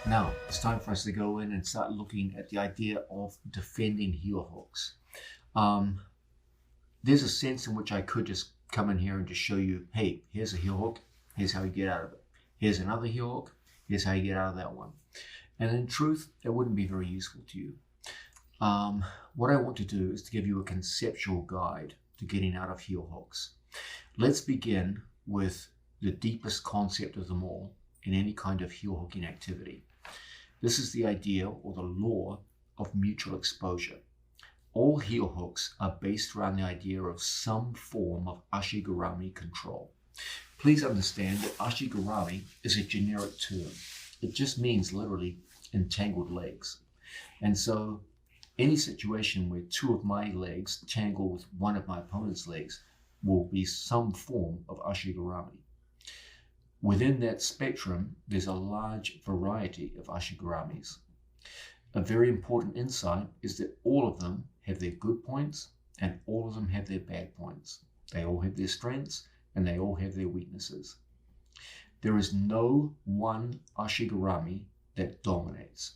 Now, it's time for us to go in and start looking at the idea of defending heel hooks. Um, there's a sense in which I could just come in here and just show you, hey, here's a heel hook, here's how you get out of it. Here's another heel hook, here's how you get out of that one. And in truth, it wouldn't be very useful to you. What I want to do is to give you a conceptual guide to getting out of heel hooks. Let's begin with the deepest concept of them all in any kind of heel hooking activity. This is the idea or the law of mutual exposure. All heel hooks are based around the idea of some form of ashigarami control. Please understand that ashigarami is a generic term. It just means literally entangled legs. And so any situation where two of my legs tangle with one of my opponent's legs will be some form of ashigarami. Within that spectrum, there's a large variety of ashigaramis. A very important insight is that all of them have their good points and all of them have their bad points. They all have their strengths and they all have their weaknesses. There is no one ashigarami that dominates.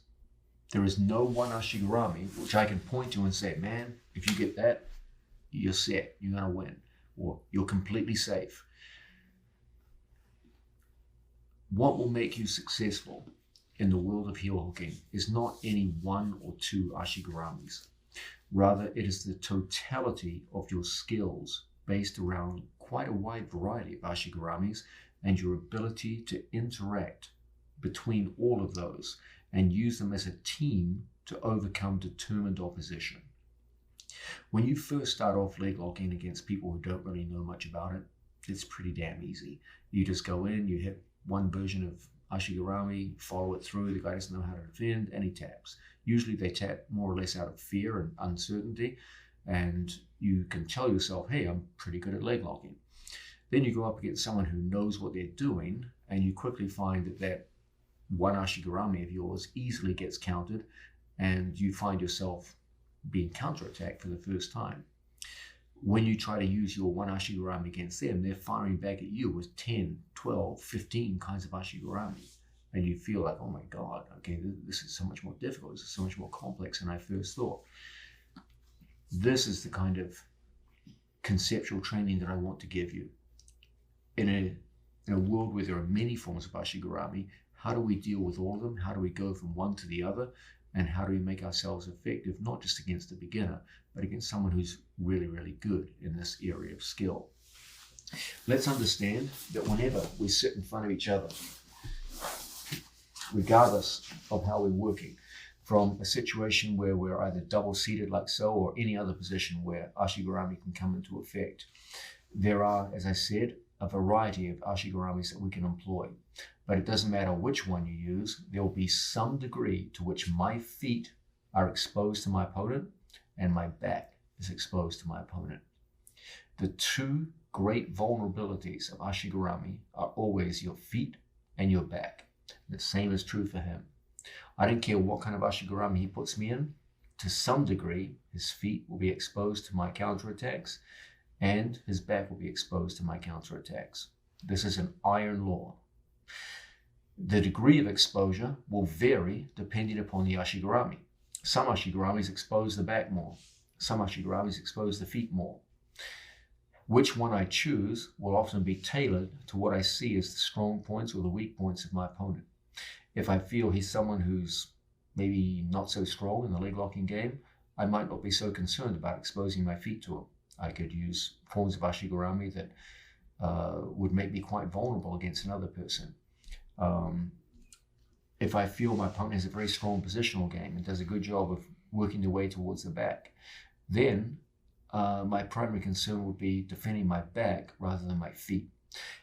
There is no one ashigarami which I can point to and say, man, if you get that, you're set, you're going to win, or you're completely safe. What will make you successful in the world of heel hooking is not any one or two ashigaramis. Rather, it is the totality of your skills based around quite a wide variety of ashigaramis and your ability to interact between all of those and use them as a team to overcome determined opposition. When you first start off leg locking against people who don't really know much about it, it's pretty damn easy. You just go in, you hit one version of ashigarami, follow it through, the guy doesn't know how to defend, and he taps. Usually they tap more or less out of fear and uncertainty, and you can tell yourself, hey, I'm pretty good at leg locking. Then you go up against someone who knows what they're doing, and you quickly find that one ashigarami of yours easily gets countered, and you find yourself being counterattacked for the first time. When you try to use your one ashigarami against them, they're firing back at you with 10, 12, 15 kinds of ashigarami. And you feel like, oh my God, okay, this is so much more difficult. This is so much more complex than I first thought. This is the kind of conceptual training that I want to give you. In a world where there are many forms of ashigarami, how do we deal with all of them? How do we go from one to the other? And how do we make ourselves effective, not just against a beginner, but against someone who's really, really good in this area of skill? Let's understand that whenever we sit in front of each other, regardless of how we're working, from a situation where we're either double-seated like so or any other position where ashigarami can come into effect, there are, as I said, a variety of ashigaramis that we can employ. But it doesn't matter which one you use, there will be some degree to which my feet are exposed to my opponent and my back is exposed to my opponent. The two great vulnerabilities of ashigarami are always your feet and your back. The same is true for him. I don't care what kind of ashigarami he puts me in, to some degree, his feet will be exposed to my counterattacks and his back will be exposed to my counterattacks. This is an iron law. The degree of exposure will vary depending upon the ashigarami. Some ashigaramis expose the back more. Some ashigaramis expose the feet more. Which one I choose will often be tailored to what I see as the strong points or the weak points of my opponent. If I feel he's someone who's maybe not so strong in the leg locking game, I might not be so concerned about exposing my feet to him. I could use forms of ashigarami that would make me quite vulnerable against another person. If I feel my opponent has a very strong positional game and does a good job of working their way towards the back, then my primary concern would be defending my back rather than my feet.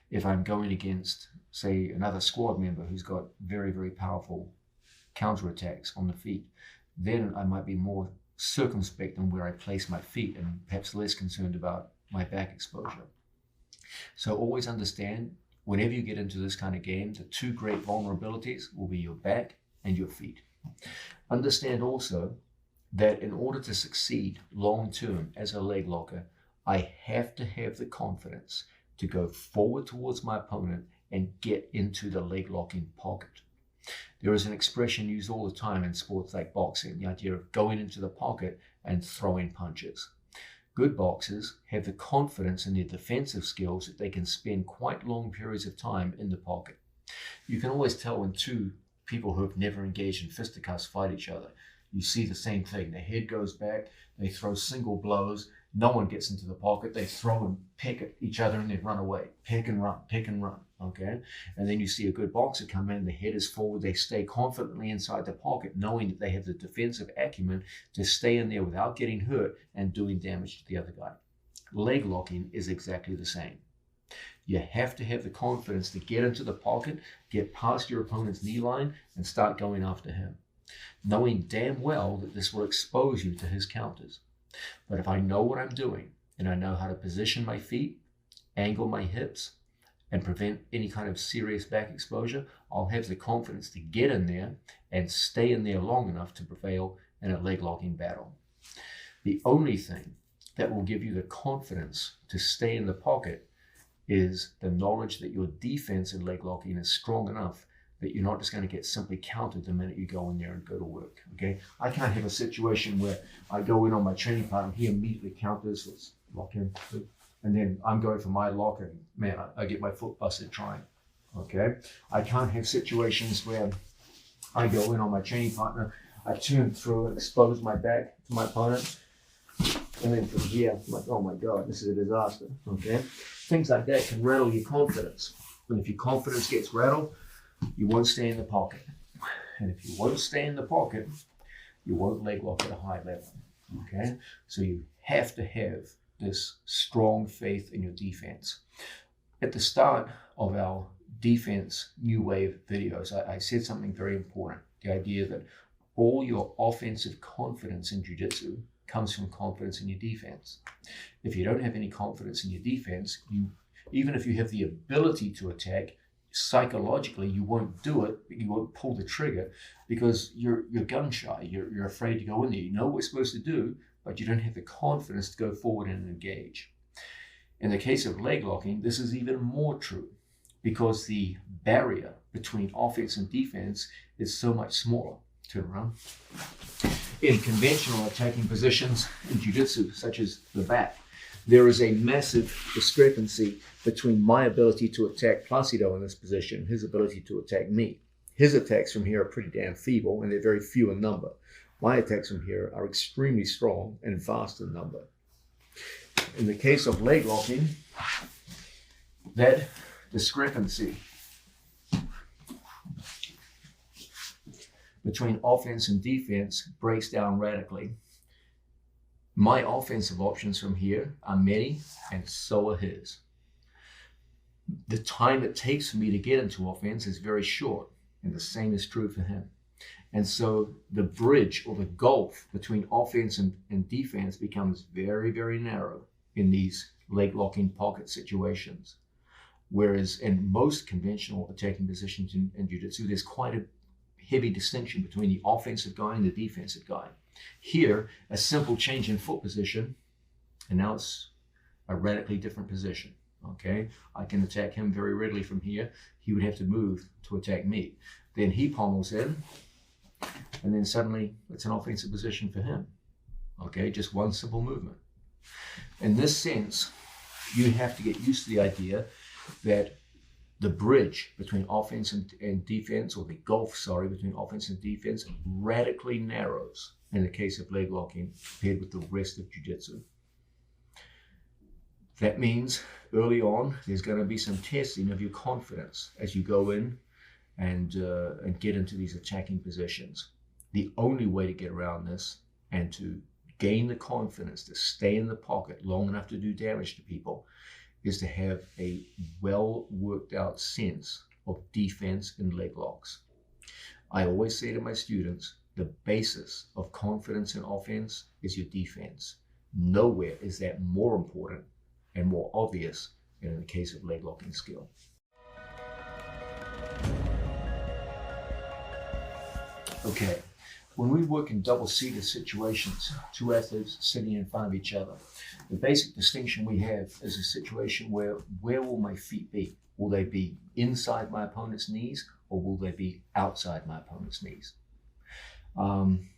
If I'm going against, say, another squad member who's got very, very powerful counterattacks on the feet, then I might be more circumspect in where I place my feet and perhaps less concerned about my back exposure. So always understand, whenever you get into this kind of game, the two great vulnerabilities will be your back and your feet. Understand also that in order to succeed long term as a leg locker, I have to have the confidence to go forward towards my opponent and get into the leg locking pocket. There is an expression used all the time in sports like boxing, the idea of going into the pocket and throwing punches. Good boxers have the confidence in their defensive skills that they can spend quite long periods of time in the pocket. You can always tell when two people who have never engaged in fisticuffs fight each other. You see the same thing. Their head goes back, they throw single blows, no one gets into the pocket, they throw and peck at each other and they run away. Peck and run, okay? And then you see a good boxer come in, the head is forward, they stay confidently inside the pocket, knowing that they have the defensive acumen to stay in there without getting hurt and doing damage to the other guy. Leg locking is exactly the same. You have to have the confidence to get into the pocket, get past your opponent's knee line, and start going after him, knowing damn well that this will expose you to his counters. But if I know what I'm doing, and I know how to position my feet, angle my hips, and prevent any kind of serious back exposure, I'll have the confidence to get in there and stay in there long enough to prevail in a leg locking battle. The only thing that will give you the confidence to stay in the pocket is the knowledge that your defense in leg locking is strong enough that you're not just going to get simply countered the minute you go in there and go to work, okay? I can't have a situation where I go in on my training partner, he immediately counters, let's lock in, and then I'm going for my lock, and man, I get my foot busted trying, okay? I can't have situations where I go in on my training partner, I turn through and expose my back to my opponent, and then from here, I'm like, oh my God, this is a disaster, okay? Things like that can rattle your confidence. And if your confidence gets rattled, you won't stay in the pocket. And if you won't stay in the pocket, you won't leg lock at a high level, okay? So you have to have this strong faith in your defense. At the start of our defense new wave videos, I said something very important, the idea that all your offensive confidence in jiu-jitsu comes from confidence in your defense. If you don't have any confidence in your defense, even if you have the ability to attack, psychologically you won't do it, you won't pull the trigger because you're gun shy, you're afraid to go in there. You know what we're supposed to do, but you don't have the confidence to go forward and engage. In the case of leg locking, this is even more true because the barrier between offense and defense is so much smaller. Turn around. In conventional attacking positions in jiu-jitsu, such as the back, there is a massive discrepancy between my ability to attack Placido in this position, his ability to attack me. His attacks from here are pretty damn feeble and they're very few in number. My attacks from here are extremely strong and vast in number. In the case of leg locking, that discrepancy between offense and defense breaks down radically. My offensive options from here are many, and so are his. The time it takes for me to get into offense is very short, and the same is true for him. And so the bridge or the gulf between offense and defense becomes very, very narrow in these leg locking pocket situations. Whereas in most conventional attacking positions in jiu-jitsu, there's quite a heavy distinction between the offensive guy and the defensive guy. Here, a simple change in foot position, and now it's a radically different position, okay? I can attack him very readily from here. He would have to move to attack me. Then he pommels in, and then suddenly it's an offensive position for him, okay? Just one simple movement. In this sense, you have to get used to the idea that the bridge between offense and defense, or the gulf, between offense and defense radically narrows in the case of leg locking compared with the rest of jiu-jitsu. That means early on, there's going to be some testing of your confidence as you go in and get into these attacking positions. The only way to get around this and to gain the confidence to stay in the pocket long enough to do damage to people is to have a well worked out sense of defense and leg locks. I always say to my students, the basis of confidence in offense is your defense. Nowhere is that more important and more obvious than in the case of leg locking skill. Okay, when we work in double-seated situations, two athletes sitting in front of each other, the basic distinction we have is a situation where will my feet be? Will they be inside my opponent's knees or will they be outside my opponent's knees? When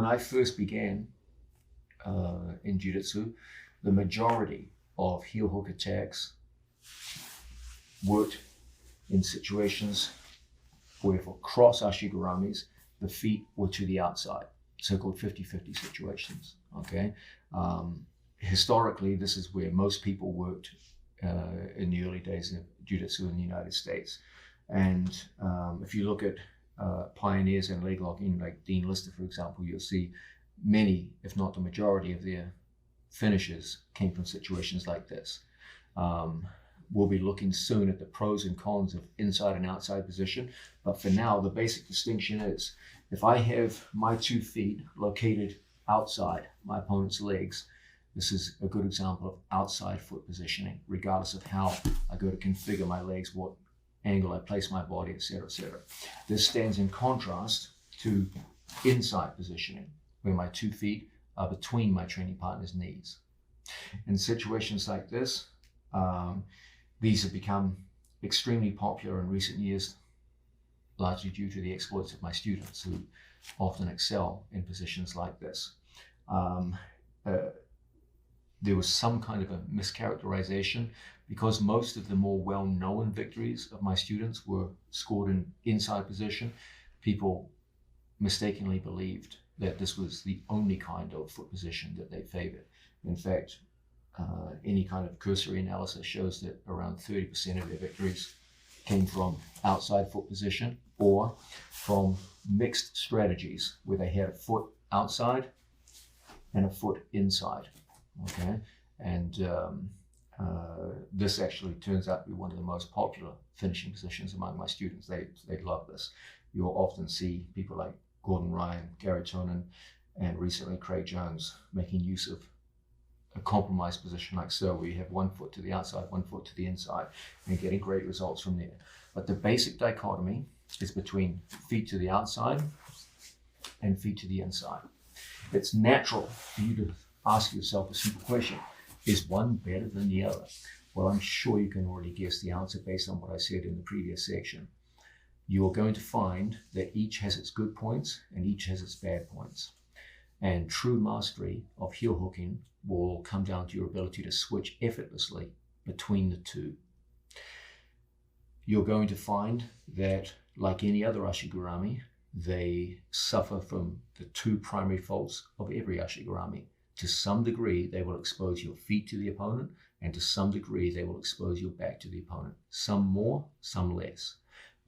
I first began in Jiu-Jitsu, the majority of heel hook attacks worked in situations where for cross Ashiguramis, the feet were to the outside, so-called 50-50 situations, okay? Historically, this is where most people worked in the early days of Jiu-Jitsu in the United States. And if you look at pioneers in leg locking, like Dean Lister, for example, you'll see many, if not the majority of their finishes came from situations like this. We'll be looking soon at the pros and cons of inside and outside position. But for now, the basic distinction is if I have my 2 feet located outside my opponent's legs, this is a good example of outside foot positioning, regardless of how I go to configure my legs, what angle I place my body, etc., etc. This stands in contrast to inside positioning, where my 2 feet are between my training partner's knees. In situations like this, these have become extremely popular in recent years, largely due to the exploits of my students who often excel in positions like this. There was some kind of a mischaracterization because most of the more well-known victories of my students were scored in inside position. People mistakenly believed that this was the only kind of foot position that they favored. In fact, any kind of cursory analysis shows that around 30% of their victories came from outside foot position or from mixed strategies where they had a foot outside and a foot inside. Okay, and this actually turns out to be one of the most popular finishing positions among my students. They love this. You'll often see people like Gordon Ryan, Gary Tonin, and recently Craig Jones making use of a compromised position like so, where you have 1 foot to the outside, 1 foot to the inside, and getting great results from there. But the basic dichotomy is between feet to the outside and feet to the inside. It's natural for you to ask yourself a simple question: is one better than the other? Well, I'm sure you can already guess the answer based on what I said in the previous section. You are going to find that each has its good points and each has its bad points. And true mastery of heel hooking will come down to your ability to switch effortlessly between the two. You're going to find that, like any other Ashigurami, they suffer from the 2 primary faults of every Ashigurami. To some degree, they will expose your feet to the opponent, and to some degree, they will expose your back to the opponent. Some more, some less.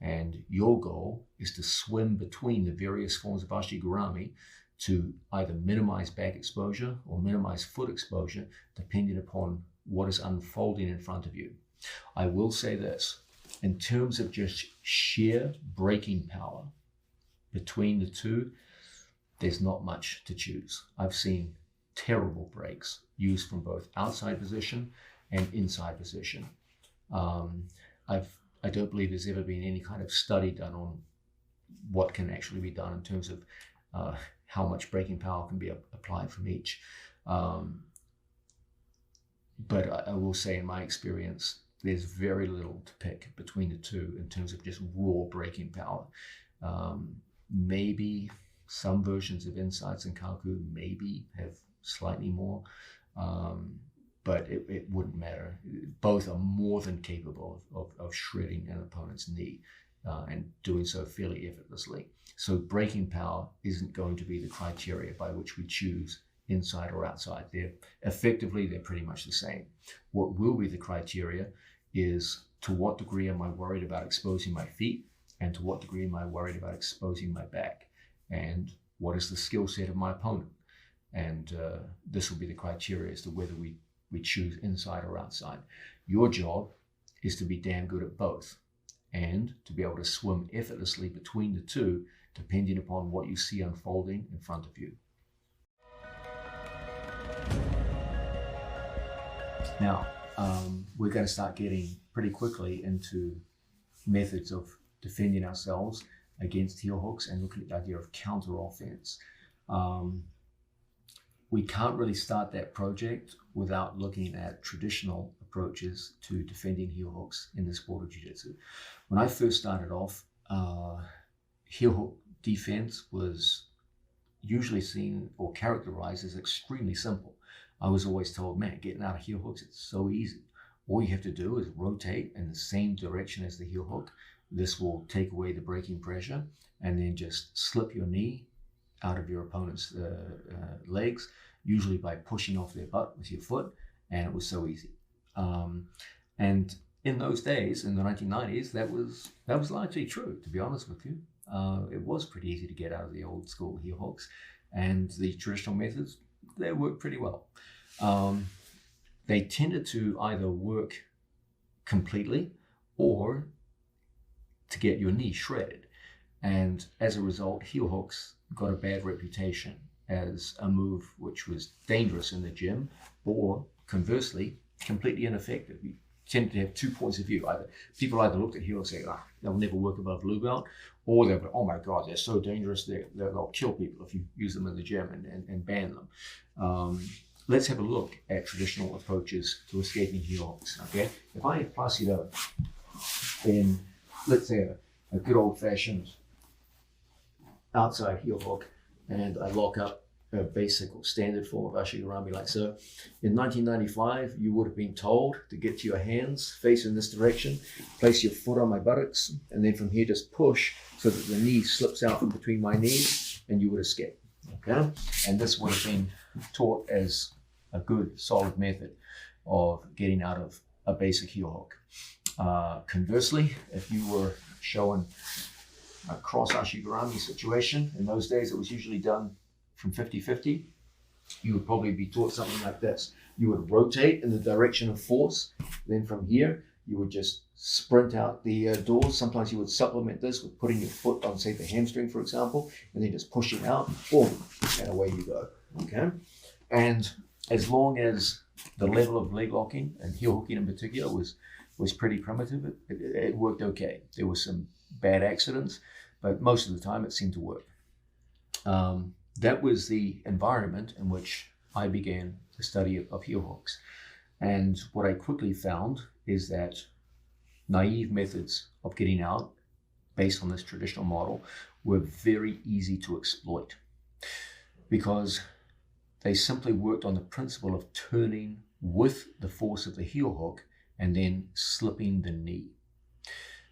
And your goal is to swim between the various forms of Ashigurami to either minimize back exposure or minimize foot exposure, depending upon what is unfolding in front of you. I will say this, in terms of just sheer breaking power between the two, there's not much to choose. I've seen terrible breaks used from both outside position and inside position. I don't believe there's ever been any kind of study done on what can actually be done in terms of how much breaking power can be applied from each. But I will say, in my experience, there's very little to pick between the two in terms of just raw breaking power. Maybe some versions of Inside Senkaku maybe have slightly more, but it wouldn't matter. Both are more than capable of shredding an opponent's knee and doing so fairly effortlessly. So breaking power isn't going to be the criteria by which we choose inside or outside. They're pretty much the same. What will be the criteria is to what degree am I worried about exposing my feet, and to what degree am I worried about exposing my back, and what is the skill set of my opponent. And this will be the criteria as to whether we choose inside or outside. Your job is to be damn good at both and to be able to swim effortlessly between the two, depending upon what you see unfolding in front of you. Now, we're going to start getting pretty quickly into methods of defending ourselves against heel hooks and looking at the idea of counter offense. We can't really start that project without looking at traditional approaches to defending heel hooks in the sport of jiu-jitsu. When I first started off, heel hook defense was usually seen or characterized as extremely simple. I was always told, man, getting out of heel hooks, it's so easy. All you have to do is rotate in the same direction as the heel hook. This will take away the braking pressure, and then just slip your knee out of your opponent's legs, usually by pushing off their butt with your foot, and it was so easy. And in those days, in the 1990s, that was largely true, to be honest with you. It was pretty easy to get out of the old school heel hooks, and the traditional methods, they worked pretty well. They tended to either work completely or to get your knee shredded. And as a result, heel hooks got a bad reputation as a move which was dangerous in the gym, or conversely, completely ineffective. You tended to have 2 points of view. People either looked at heel hooks and say, they'll never work above blue belt, or they'll go, oh my God, they're so dangerous, they'll kill people if you use them in the gym and ban them. Let's have a look at traditional approaches to escaping heel hooks, okay? If I have Placido in, let's say, a good old-fashioned outside heel hook, and I lock up a basic or standard form of Ashigarami like so. In 1995, you would have been told to get to your hands, face in this direction, place your foot on my buttocks, and then from here just push so that the knee slips out from between my knees, and you would escape, okay? And this would have been taught as a good, solid method of getting out of a basic heel hook. Conversely, if you were showing a cross Ashigarami situation, in those days it was usually done from 50-50, you would probably be taught something like this. You would rotate in the direction of force, then from here you would just sprint out the doors. Sometimes you would supplement this with putting your foot on, say, the hamstring, for example, and then just pushing out, boom, and away you go, okay? And as long as the level of leg locking and heel hooking in particular was pretty primitive, it worked okay. There were some bad accidents, but most of the time it seemed to work. That was the environment in which I began the study of heel hooks. And what I quickly found is that naive methods of getting out based on this traditional model were very easy to exploit, because they simply worked on the principle of turning with the force of the heel hook and then slipping the knee.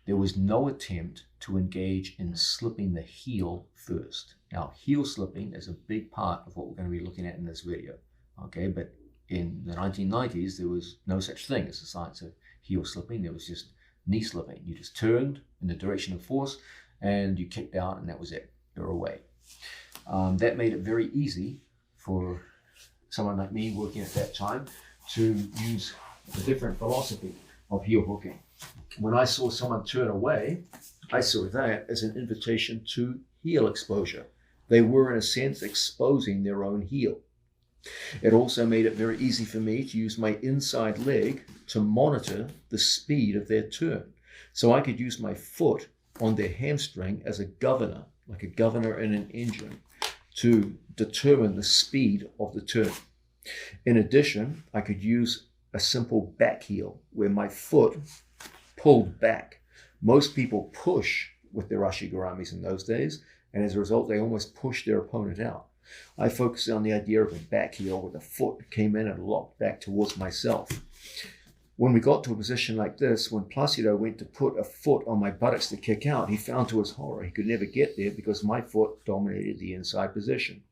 There was no attempt to engage in slipping the heel first. Now, heel slipping is a big part of what we're going to be looking at in this video, okay? But in the 1990s, there was no such thing as the science of heel slipping. There was just knee slipping. You just turned in the direction of force and you kicked out, and that was it. You're away. That made it very easy for someone like me working at that time to use a different philosophy of heel hooking. When I saw someone turn away, I saw that as an invitation to heel exposure. They were, in a sense, exposing their own heel. It also made it very easy for me to use my inside leg to monitor the speed of their turn. So I could use my foot on their hamstring as a governor, like a governor in an engine, to determine the speed of the turn. In addition, I could use a simple back heel where my foot pulled back. Most people push with their Ashigaramis in those days, and as a result, they almost push their opponent out. I focused on the idea of a back heel where the foot came in and locked back towards myself. When we got to a position like this, when Placido went to put a foot on my buttocks to kick out, he found to his horror he could never get there because my foot dominated the inside position.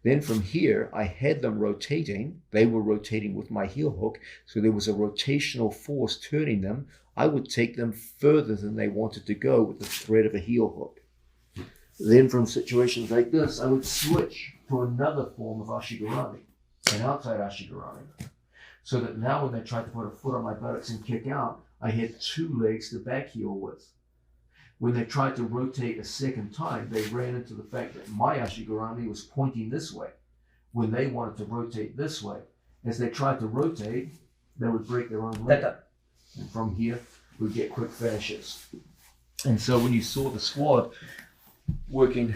Then from here, I had them rotating. They were rotating with my heel hook, so there was a rotational force turning them. I would take them further than they wanted to go with the thread of a heel hook. Then from situations like this, I would switch to another form of Ashigarami, an outside Ashigarami, so that now when they tried to put a foot on my buttocks and kick out, I had two legs to back heel with. When they tried to rotate a second time, they ran into the fact that my Ashigarami was pointing this way when they wanted to rotate this way. As they tried to rotate, they would break their own leg. And from here, we'd get quick finishes. And so when you saw the squad working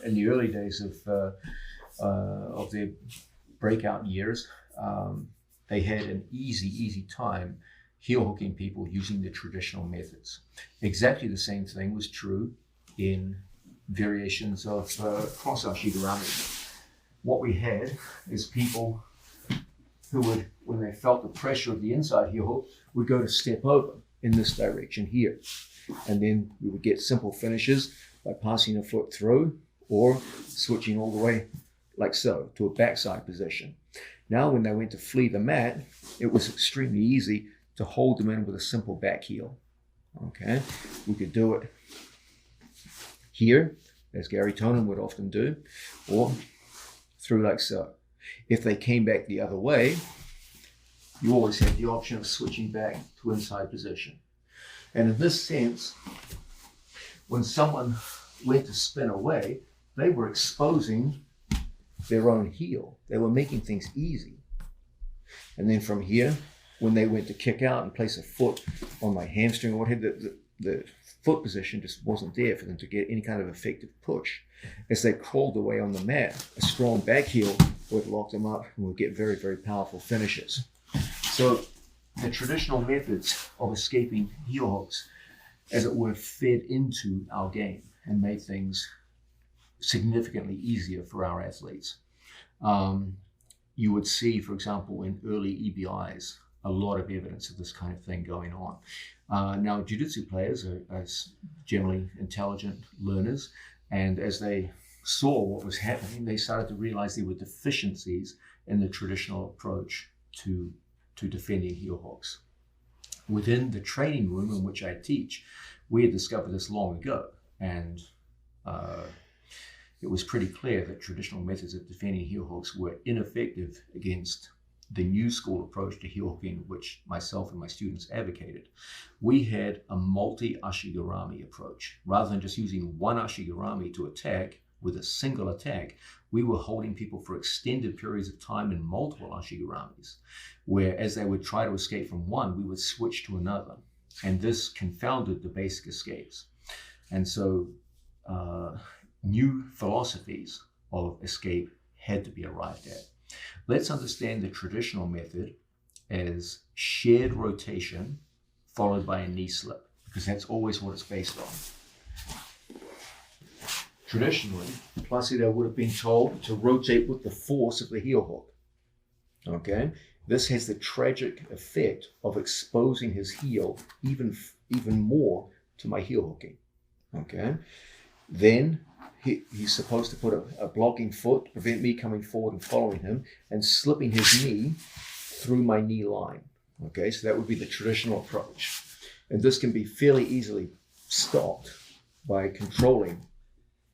in the early days of their breakout years, they had an easy time heel hooking people using the traditional methods. Exactly the same thing was true in variations of cross Ashigarami. What we had is people who would, when they felt the pressure of the inside heel hook, would go to step over in this direction here. And then we would get simple finishes by passing a foot through or switching all the way like so to a backside position. Now when they went to flee the mat, it was extremely easy to hold them in with a simple back heel. Okay, we could do it here, as Gary Tonin would often do, or through like so. If they came back the other way, you always had the option of switching back to inside position. And in this sense, when someone went to spin away, they were exposing their own heel. They were making things easy. And then from here, when they went to kick out and place a foot on my hamstring or whatever, the foot position just wasn't there for them to get any kind of effective push. As they crawled away on the mat, a strong back heel would lock them up and would get very, very powerful finishes. So the traditional methods of escaping heel hooks, as it were, fed into our game and made things significantly easier for our athletes. You would see, for example, in early EBIs, a lot of evidence of this kind of thing going on. Now, jiu-jitsu players are generally intelligent learners, and as they saw what was happening, they started to realize there were deficiencies in the traditional approach to defending heel hooks. Within the training room in which I teach, we had discovered this long ago, and it was pretty clear that traditional methods of defending heel hooks were ineffective against the new school approach to heel hooking, which myself and my students advocated. We had a multi-Ashigarami approach. Rather than just using one Ashigarami to attack with a single attack, we were holding people for extended periods of time in multiple Ashigaramis, where as they would try to escape from one, we would switch to another. And this confounded the basic escapes. And so new philosophies of escape had to be arrived at. Let's understand the traditional method as shared rotation followed by a knee slip, because that's always what it's based on. Traditionally, Placido would have been told to rotate with the force of the heel hook. Okay, this has the tragic effect of exposing his heel even more to my heel hooking. Okay, then he's supposed to put a blocking foot to prevent me coming forward and following him and slipping his knee through my knee line. Okay, so that would be the traditional approach. And this can be fairly easily stopped by controlling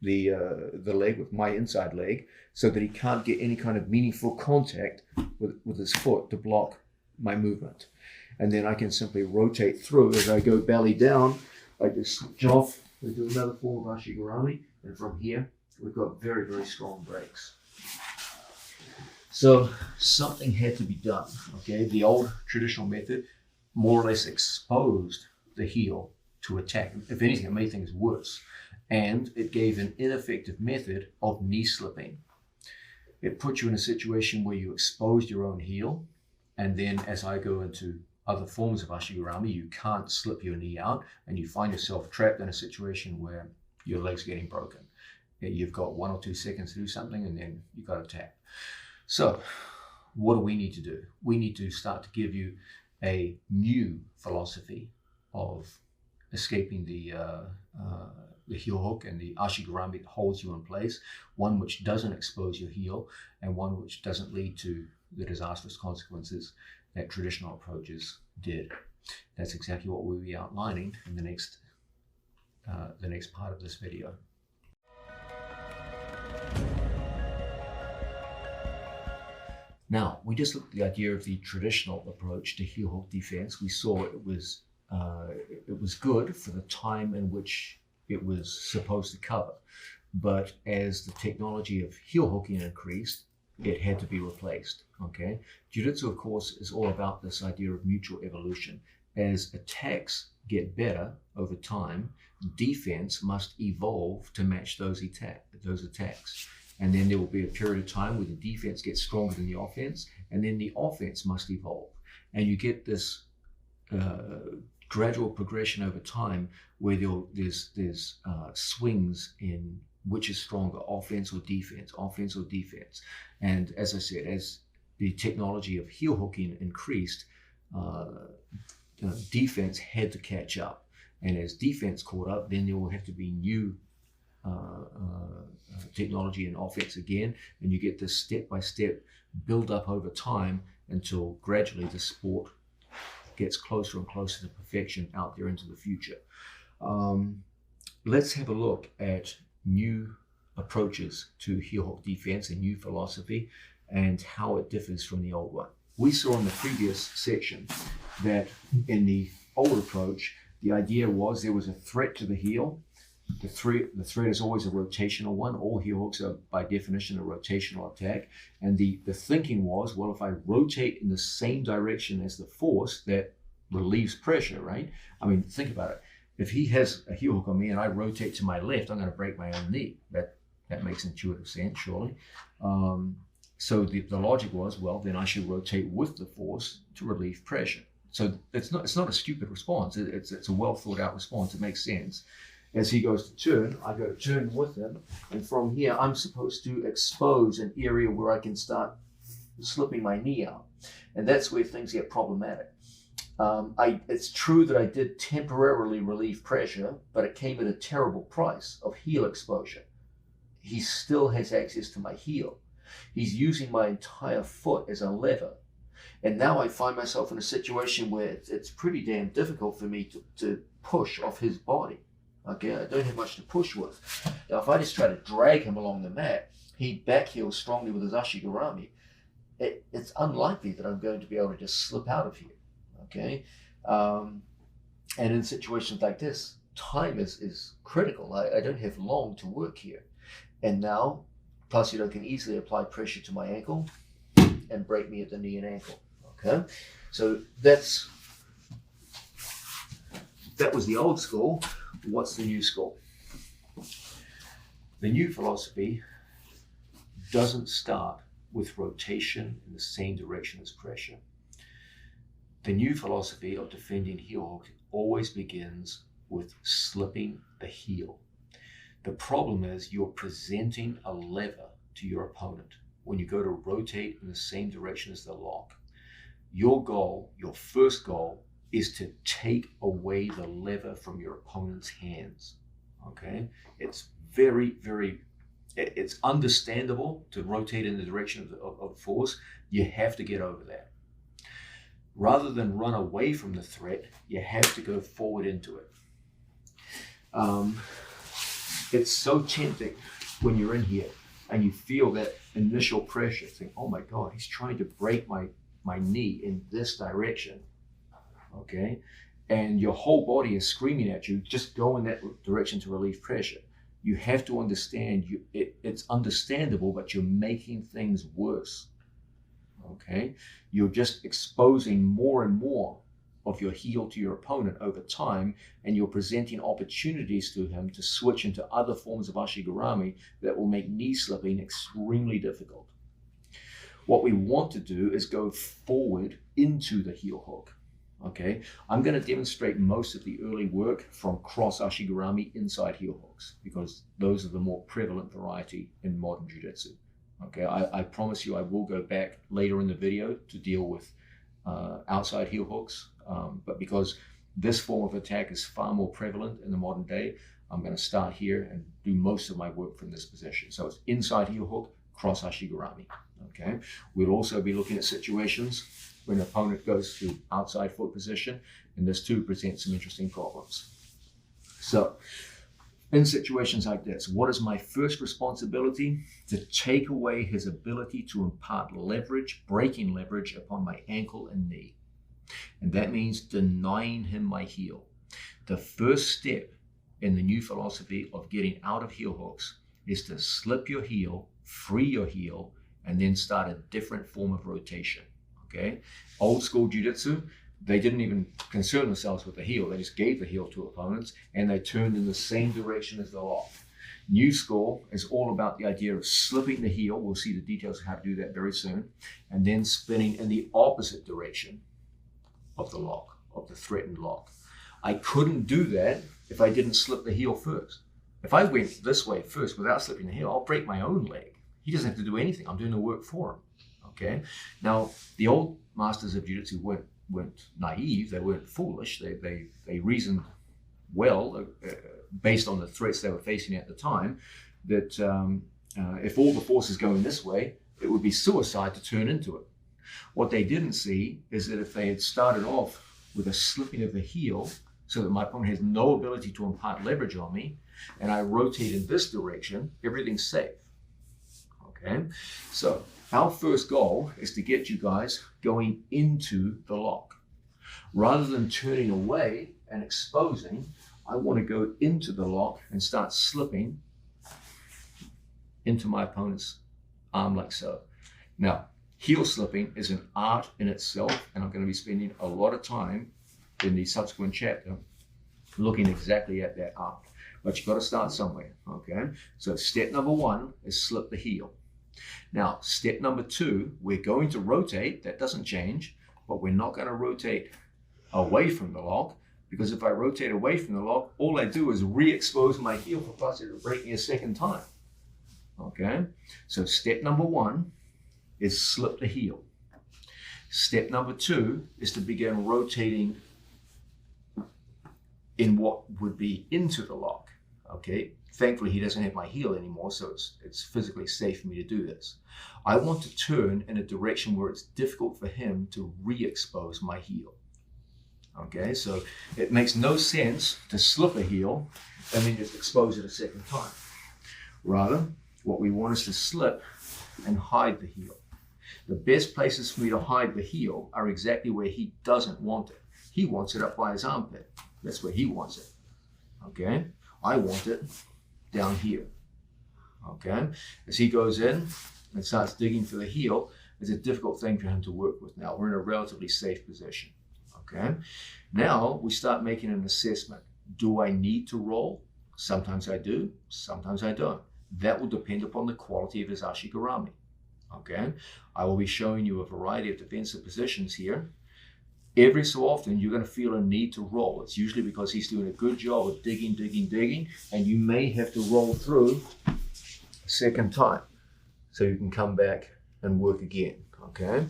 the leg with my inside leg so that he can't get any kind of meaningful contact with his foot to block my movement. And then I can simply rotate through. As I go belly down, I just switch off. We do another form of Ashigarami, and from here, we've got very, very strong breaks. So something had to be done, okay? The old traditional method more or less exposed the heel to attack. If anything, it made things worse. And it gave an ineffective method of knee slipping. It put you in a situation where you exposed your own heel, and then as I go into other forms of Ashigarami, you can't slip your knee out, and you find yourself trapped in a situation where your leg's getting broken. You've got 1 or 2 seconds to do something, and then you've got to tap. So what do we need to do? We need to start to give you a new philosophy of escaping the heel hook and the Ashigarami that holds you in place, one which doesn't expose your heel, and one which doesn't lead to the disastrous consequences that traditional approaches did. That's exactly what we'll be outlining in the next part of this video. Now, we just looked at the idea of the traditional approach to heel hook defense. We saw it was good for the time in which it was supposed to cover. But as the technology of heel hooking increased, it had to be replaced, okay? Jiu-Jitsu, of course, is all about this idea of mutual evolution. As attacks get better over time, defense must evolve to match those attacks. And then there will be a period of time where the defense gets stronger than the offense, and then the offense must evolve. And you get this gradual progression over time where there's swings in which is stronger, offense or defense. And as I said, as the technology of heel hooking increased, defense had to catch up. And as defense caught up, then there will have to be new technology and offense again, and you get this step-by-step build up over time until gradually the sport gets closer and closer to perfection out there into the future. Let's have a look at new approaches to heel hook defense, a new philosophy, and how it differs from the old one. We saw in the previous section that in the old approach, the idea was there was a threat to the heel. The threat is always a rotational one. All heel hooks are by definition a rotational attack. And the thinking was, well, if I rotate in the same direction as the force, that relieves pressure, right? I mean, think about it. If he has a heel hook on me and I rotate to my left, I'm going to break my own knee. That makes intuitive sense, surely. So the logic was, well, then I should rotate with the force to relieve pressure. So it's not a stupid response. It's a well thought out response. It makes sense. As he goes to turn, I go to turn with him, and from here I'm supposed to expose an area where I can start slipping my knee out, and that's where things get problematic. It's true that I did temporarily relieve pressure, but it came at a terrible price of heel exposure. He still has access to my heel. He's using my entire foot as a lever. And now I find myself in a situation where it's pretty damn difficult for me to push off his body. Okay, I don't have much to push with. Now, if I just try to drag him along the mat, he backheels strongly with his Ashigarami. It's unlikely that I'm going to be able to just slip out of here. Okay, and in situations like this, time is critical. I don't have long to work here. And now, Placido can easily apply pressure to my ankle and break me at the knee and ankle. Okay, so that was the old school. What's the new school? The new philosophy doesn't start with rotation in the same direction as pressure. The new philosophy of defending heel hook always begins with slipping the heel. The problem is you're presenting a lever to your opponent when you go to rotate in the same direction as the lock. Your goal, your first goal, is to take away the lever from your opponent's hands. Okay? It's it's understandable to rotate in the direction of force. You have to get over that. Rather than run away from the threat, you have to go forward into it. It's so tempting when you're in here and you feel that initial pressure, think, oh my God, he's trying to break my knee in this direction. Okay, and your whole body is screaming at you, just go in that direction to relieve pressure. You have to understand, it's understandable, but you're making things worse. Okay, you're just exposing more and more of your heel to your opponent over time, and you're presenting opportunities to him to switch into other forms of Ashigarami that will make knee slipping extremely difficult. What we want to do is go forward into the heel hook. Okay, I'm going to demonstrate most of the early work from cross Ashigarami inside heel hooks because those are the more prevalent variety in modern jiu-jitsu. Okay, I promise you I will go back later in the video to deal with outside heel hooks, but because this form of attack is far more prevalent in the modern day, I'm going to start here and do most of my work from this position. So it's inside heel hook, cross Ashigarami. Okay, we'll also be looking at situations when an opponent goes to outside foot position, and this too presents some interesting problems. So, in situations like this, what is my first responsibility? To take away his ability to impart leverage, breaking leverage upon my ankle and knee. And that means denying him my heel. The first step in the new philosophy of getting out of heel hooks is to slip your heel, free your heel, and then start a different form of rotation. Okay, old school jiu-jitsu, they didn't even concern themselves with the heel. They just gave the heel to opponents and they turned in the same direction as the lock. New school is all about the idea of slipping the heel. We'll see the details of how to do that very soon. And then spinning in the opposite direction of the lock, of the threatened lock. I couldn't do that if I didn't slip the heel first. If I went this way first without slipping the heel, I'll break my own leg. He doesn't have to do anything. I'm doing the work for him. Okay. Now, the old masters of jiu-jitsu weren't naive. They weren't foolish. They reasoned well based on the threats they were facing at the time. That if all the forces going this way, it would be suicide to turn into it. What they didn't see is that if they had started off with a slipping of the heel, so that my opponent has no ability to impart leverage on me, and I rotate in this direction, everything's safe. Okay, so our first goal is to get you guys going into the lock. Rather than turning away and exposing, I want to go into the lock and start slipping into my opponent's arm like so. Now, heel slipping is an art in itself, and I'm going to be spending a lot of time in the subsequent chapter looking exactly at that art. But you've got to start somewhere, okay? So step number 1 is slip the heel. Now, step number 2, we're going to rotate. That doesn't change, but we're not going to rotate away from the lock, because if I rotate away from the lock, all I do is re-expose my heel for possibly to break me a second time, okay? So step number 1 is slip the heel. Step number 2 is to begin rotating in what would be into the lock, okay? Thankfully, he doesn't have my heel anymore, so it's physically safe for me to do this. I want to turn in a direction where it's difficult for him to re-expose my heel, okay? So it makes no sense to slip a heel and then just expose it a second time. Rather, what we want is to slip and hide the heel. The best places for me to hide the heel are exactly where he doesn't want it. He wants it up by his armpit. That's where he wants it, okay? I want it down here, okay? As he goes in and starts digging for the heel, it's a difficult thing for him to work with. Now, we're in a relatively safe position, okay? Now, we start making an assessment. Do I need to roll? Sometimes I do, sometimes I don't. That will depend upon the quality of his ashigarami, okay? I will be showing you a variety of defensive positions here. Every so often, you're going to feel a need to roll. It's usually because he's doing a good job of digging, and you may have to roll through a second time so you can come back and work again, okay?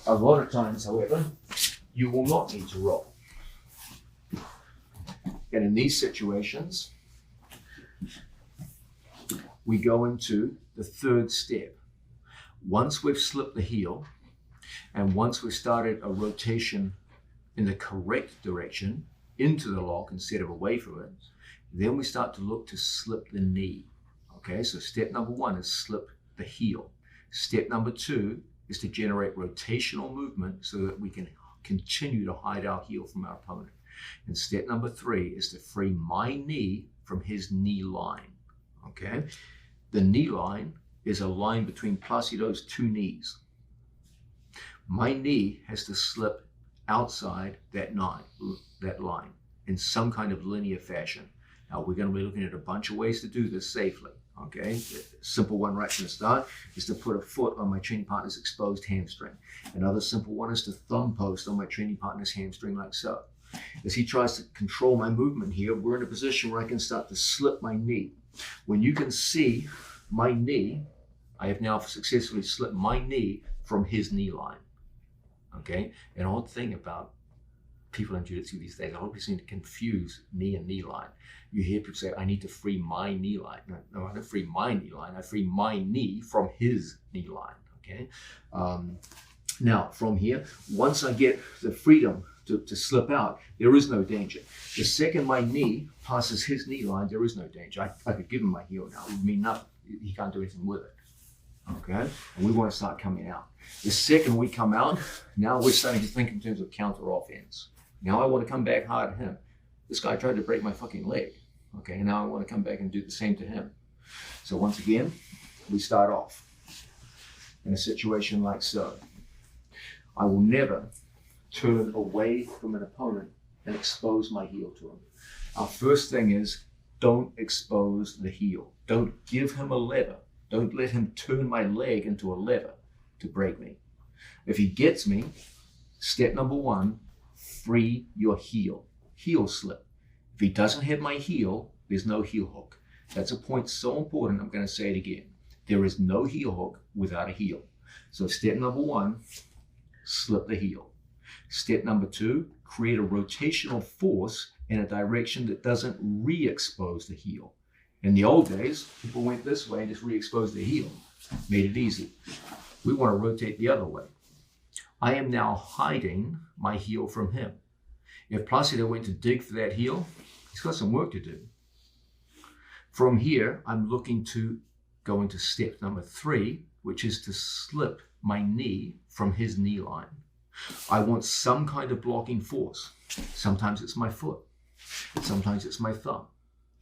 A lot of times, however, you will not need to roll. And in these situations, we go into the third step. Once we've slipped the heel, and once we've started a rotation in the correct direction into the lock instead of away from it, then we start to look to slip the knee. Okay, so step number 1 is slip the heel. Step number 2 is to generate rotational movement so that we can continue to hide our heel from our opponent. And step number 3 is to free my knee from his knee line. Okay, the knee line is a line between Placido's 2 knees. My knee has to slip outside that line in some kind of linear fashion. Now, we're going to be looking at a bunch of ways to do this safely, okay? The simple one right from the start is to put a foot on my training partner's exposed hamstring. Another simple one is to thumb post on my training partner's hamstring like so. As he tries to control my movement here, we're in a position where I can start to slip my knee. When you can see my knee, I have now successfully slipped my knee from his knee line. Okay, an odd thing about people in jiu-jitsu these days, I always seem to confuse knee and knee line. You hear people say, I need to free my knee line. No, I don't free my knee line. I free my knee from his knee line, okay? Now, from here, once I get the freedom to slip out, there is no danger. The second my knee passes his knee line, there is no danger. I could give him my heel now. It would mean nothing. He can't do anything with it, okay? And we want to start coming out. The second we come out, now we're starting to think in terms of counter offense. Now I want to come back hard at him. This guy tried to break my fucking leg. Okay, now I want to come back and do the same to him. So once again, we start off in a situation like so. I will never turn away from an opponent and expose my heel to him. Our first thing is don't expose the heel. Don't give him a lever. Don't let him turn my leg into a lever to break me. If he gets me, step number one, free your heel. Heel slip. If he doesn't have my heel, there's no heel hook. That's a point so important, I'm going to say it again. There is no heel hook without a heel. So step number one, slip the heel. Step number two, create a rotational force in a direction that doesn't re-expose the heel. In the old days, people went this way and just re-exposed the heel. Made it easy. We want to rotate the other way. I am now hiding my heel from him. If Placido went to dig for that heel, he's got some work to do. From here, I'm looking to go into step number three, which is to slip my knee from his knee line. I want some kind of blocking force. Sometimes it's my foot. Sometimes it's my thumb.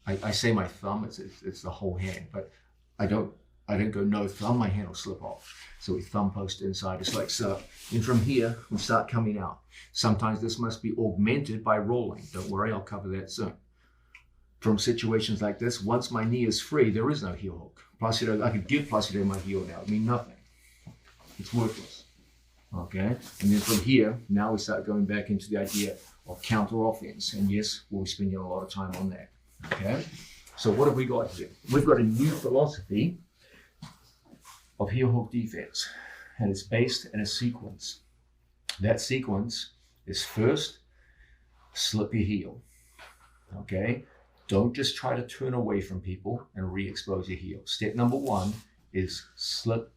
I say my thumb, it's the whole hand, but I don't go no thumb, my hand will slip off. So we thumb post inside, just like so. And from here, we start coming out. Sometimes this must be augmented by rolling. Don't worry, I'll cover that soon. From situations like this, once my knee is free, there is no heel hook. Placido, I could give Placido my heel now. It mean nothing. It's worthless. Okay? And then from here, now we start going back into the idea of counter offense. And yes, we'll be spending a lot of time on that. Okay? So what have we got here? We've got a new philosophy of heel hook defense. And it's based in a sequence. That sequence is first, slip your heel. Okay? Don't just try to turn away from people and re-expose your heel. Step number one is slip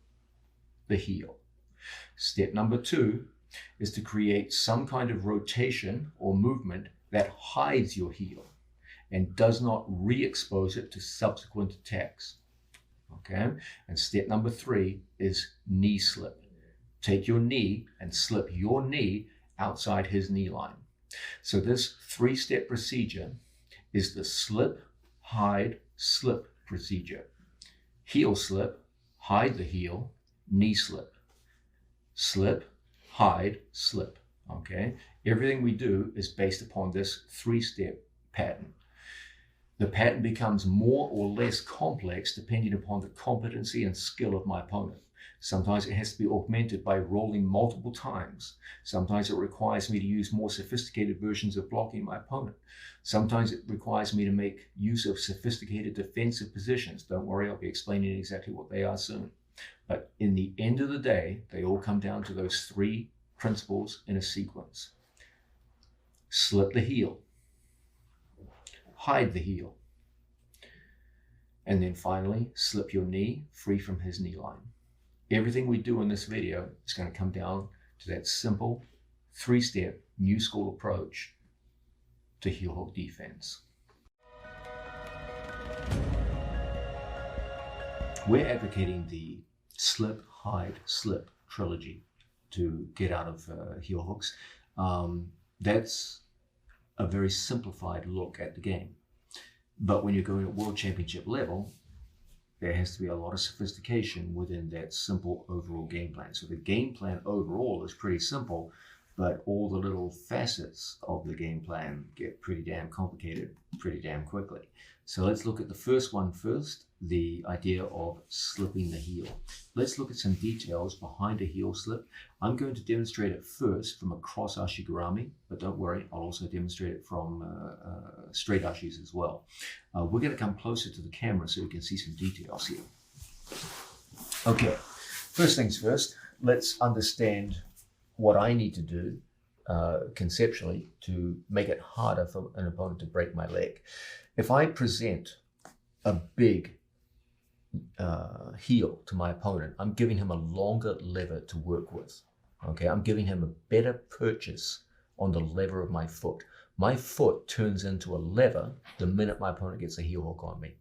the heel. Step number two is to create some kind of rotation or movement that hides your heel and does not re-expose it to subsequent attacks. Okay? And step number three is knee slip. Take your knee and slip your knee outside his knee line. So this three-step procedure is the slip, hide, slip procedure. Heel slip, hide the heel, knee slip. Slip, hide, slip. Okay? Everything we do is based upon this three-step pattern. The pattern becomes more or less complex depending upon the competency and skill of my opponent. Sometimes it has to be augmented by rolling multiple times. Sometimes it requires me to use more sophisticated versions of blocking my opponent. Sometimes it requires me to make use of sophisticated defensive positions. Don't worry, I'll be explaining exactly what they are soon. But in the end of the day, they all come down to those three principles in a sequence. Slip the heel. Hide the heel. And then finally, slip your knee free from his knee line. Everything we do in this video is going to come down to that simple three-step new school approach to heel hook defense. We're advocating the slip, hide, slip trilogy to get out of heel hooks. That's a very simplified look at the game. But when you're going at world championship level, there has to be a lot of sophistication within that simple overall game plan. So the game plan overall is pretty simple, but all the little facets of the game plan get pretty damn complicated pretty damn quickly. So let's look at the first one first, the idea of slipping the heel. Let's look at some details behind a heel slip. I'm going to demonstrate it first from a cross Ashigarami, but don't worry, I'll also demonstrate it from straight Ashis as well. We're going to come closer to the camera so you can see some details here. Okay, first things first, let's understand what I need to do conceptually to make it harder for an opponent to break my leg. If I present a big heel to my opponent, I'm giving him a longer lever to work with. Okay, I'm giving him a better purchase on the lever of my foot. My foot turns into a lever the minute my opponent gets a heel hook on me.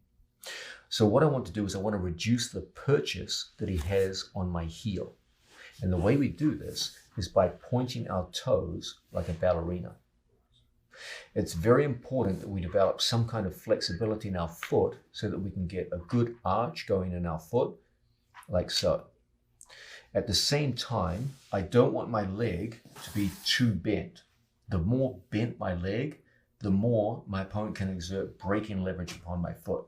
So what I want to do is I want to reduce the purchase that he has on my heel. And the way we do this is by pointing our toes like a ballerina. It's very important that we develop some kind of flexibility in our foot so that we can get a good arch going in our foot, like so. At the same time, I don't want my leg to be too bent. The more bent my leg, the more my opponent can exert braking leverage upon my foot.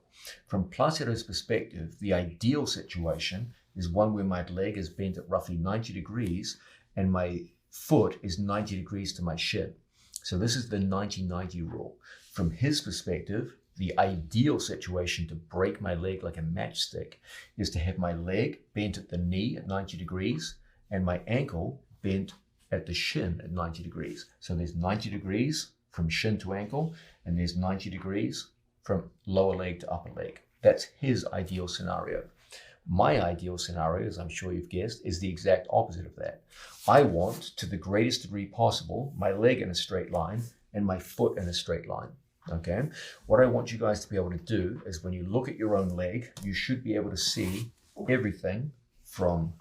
From Placido's perspective, the ideal situation is one where my leg is bent at roughly 90 degrees and my foot is 90 degrees to my shin. So this is the 90-90 rule. From his perspective, the ideal situation to break my leg like a matchstick is to have my leg bent at the knee at 90 degrees and my ankle bent at the shin at 90 degrees. So there's 90 degrees from shin to ankle, and there's 90 degrees from lower leg to upper leg. That's his ideal scenario. My ideal scenario, as I'm sure you've guessed, is the exact opposite of that. I want, to the greatest degree possible, my leg in a straight line and my foot in a straight line. Okay? What I want you guys to be able to do is when you look at your own leg, you should be able to see everything from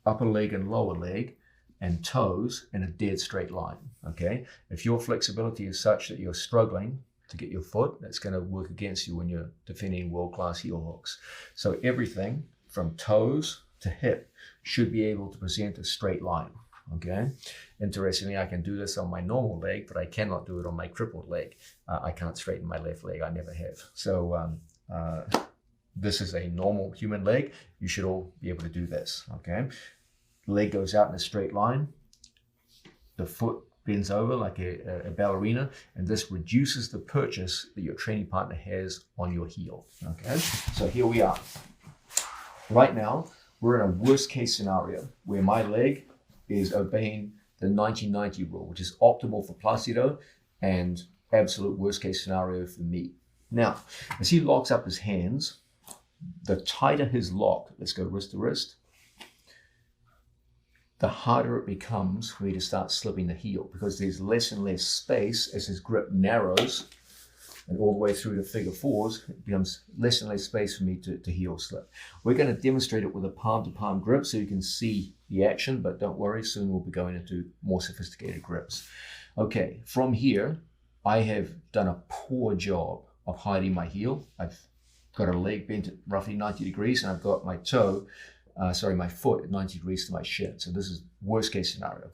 upper leg and lower leg and toes in a dead straight line. Okay? If your flexibility is such that you're struggling to get your foot, that's going to work against you when you're defending world-class heel hooks. So everything from toes to hip should be able to present a straight line. Okay. Interestingly, I can do this on my normal leg, but I cannot do it on my crippled leg. I can't straighten my left leg. I never have. So this is a normal human leg. You should all be able to do this. Okay. Leg goes out in a straight line. The foot bends over like a ballerina, and this reduces the purchase that your training partner has on your heel. Okay. So here we are. Right now, we're in a worst case scenario where my leg is obeying the 90-90 rule, which is optimal for Placido and absolute worst case scenario for me. Now, as he locks up his hands, the tighter his lock, let's go wrist to wrist, the harder it becomes for me to start slipping the heel, because there's less and less space as his grip narrows, and all the way through to figure fours, it becomes less and less space for me to heel slip. We're going to demonstrate it with a palm-to-palm grip so you can see the action, but don't worry, soon we'll be going into more sophisticated grips. Okay, from here, I have done a poor job of hiding my heel. I've got a leg bent at roughly 90 degrees, and I've got my my foot at 90 degrees to my shin. So this is worst case scenario.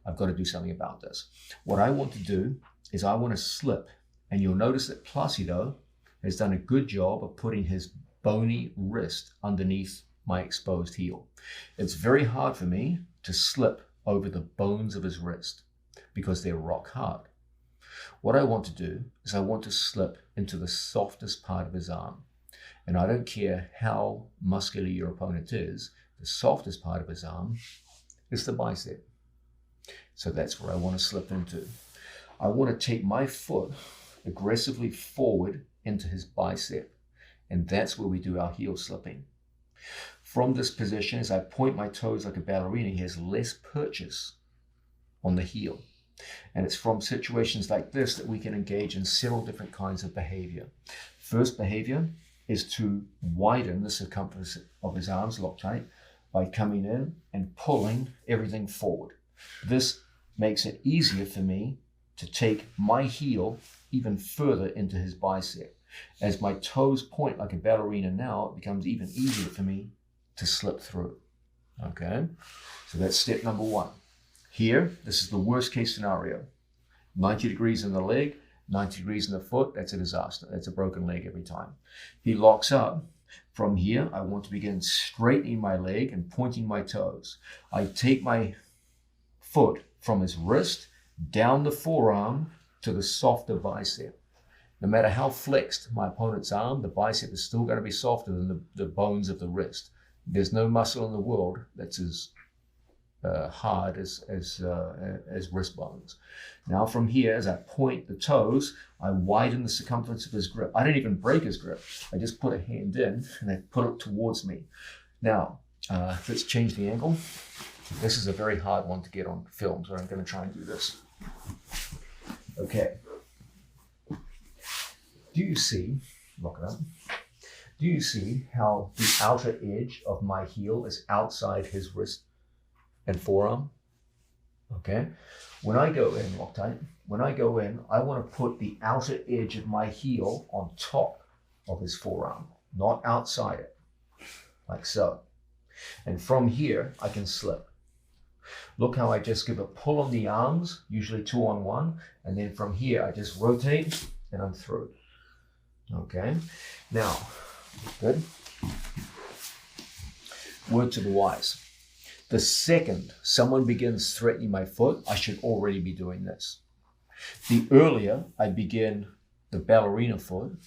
I've got to do something about this. What I want to do is I want to slip. And you'll notice that Placido has done a good job of putting his bony wrist underneath my exposed heel. It's very hard for me to slip over the bones of his wrist because they're rock hard. What I want to do is I want to slip into the softest part of his arm. And I don't care how muscular your opponent is, the softest part of his arm is the bicep. So that's where I want to slip into. I want to take my foot aggressively forward into his bicep, and that's where we do our heel slipping. From this position, as I point my toes like a ballerina, he has less purchase on the heel, and it's from situations like this that we can engage in several different kinds of behavior. First behavior is to widen the circumference of his arms, Loctite, by coming in and pulling everything forward. This makes it easier for me to take my heel even further into his bicep. As my toes point like a ballerina now, it becomes even easier for me to slip through. Okay, so that's step number one. Here, this is the worst case scenario. 90 degrees in the leg, 90 degrees in the foot, that's a disaster. That's a broken leg every time. He locks up. From here, I want to begin straightening my leg and pointing my toes. I take my foot from his wrist down the forearm to the softer bicep. No matter how flexed my opponent's arm, the bicep is still going to be softer than the bones of the wrist. There's no muscle in the world that's as hard as wrist bones. Now from here, as I point the toes, I widen the circumference of his grip. I don't even break his grip. I just put a hand in and I pull it towards me. Now, let's change the angle. This is a very hard one to get on film, so I'm going to try and do this. Okay. Do you see, lock it up, do you see how the outer edge of my heel is outside his wrist and forearm? Okay. When I go in, Loctite, when I go in, I want to put the outer edge of my heel on top of his forearm, not outside it, like so. And from here, I can slip. Look how I just give a pull on the arms, usually 2 on 1, and then from here I just rotate and I'm through. Okay, now, good. Word to the wise. The second someone begins threatening my foot, I should already be doing this. The earlier I begin the ballerina foot,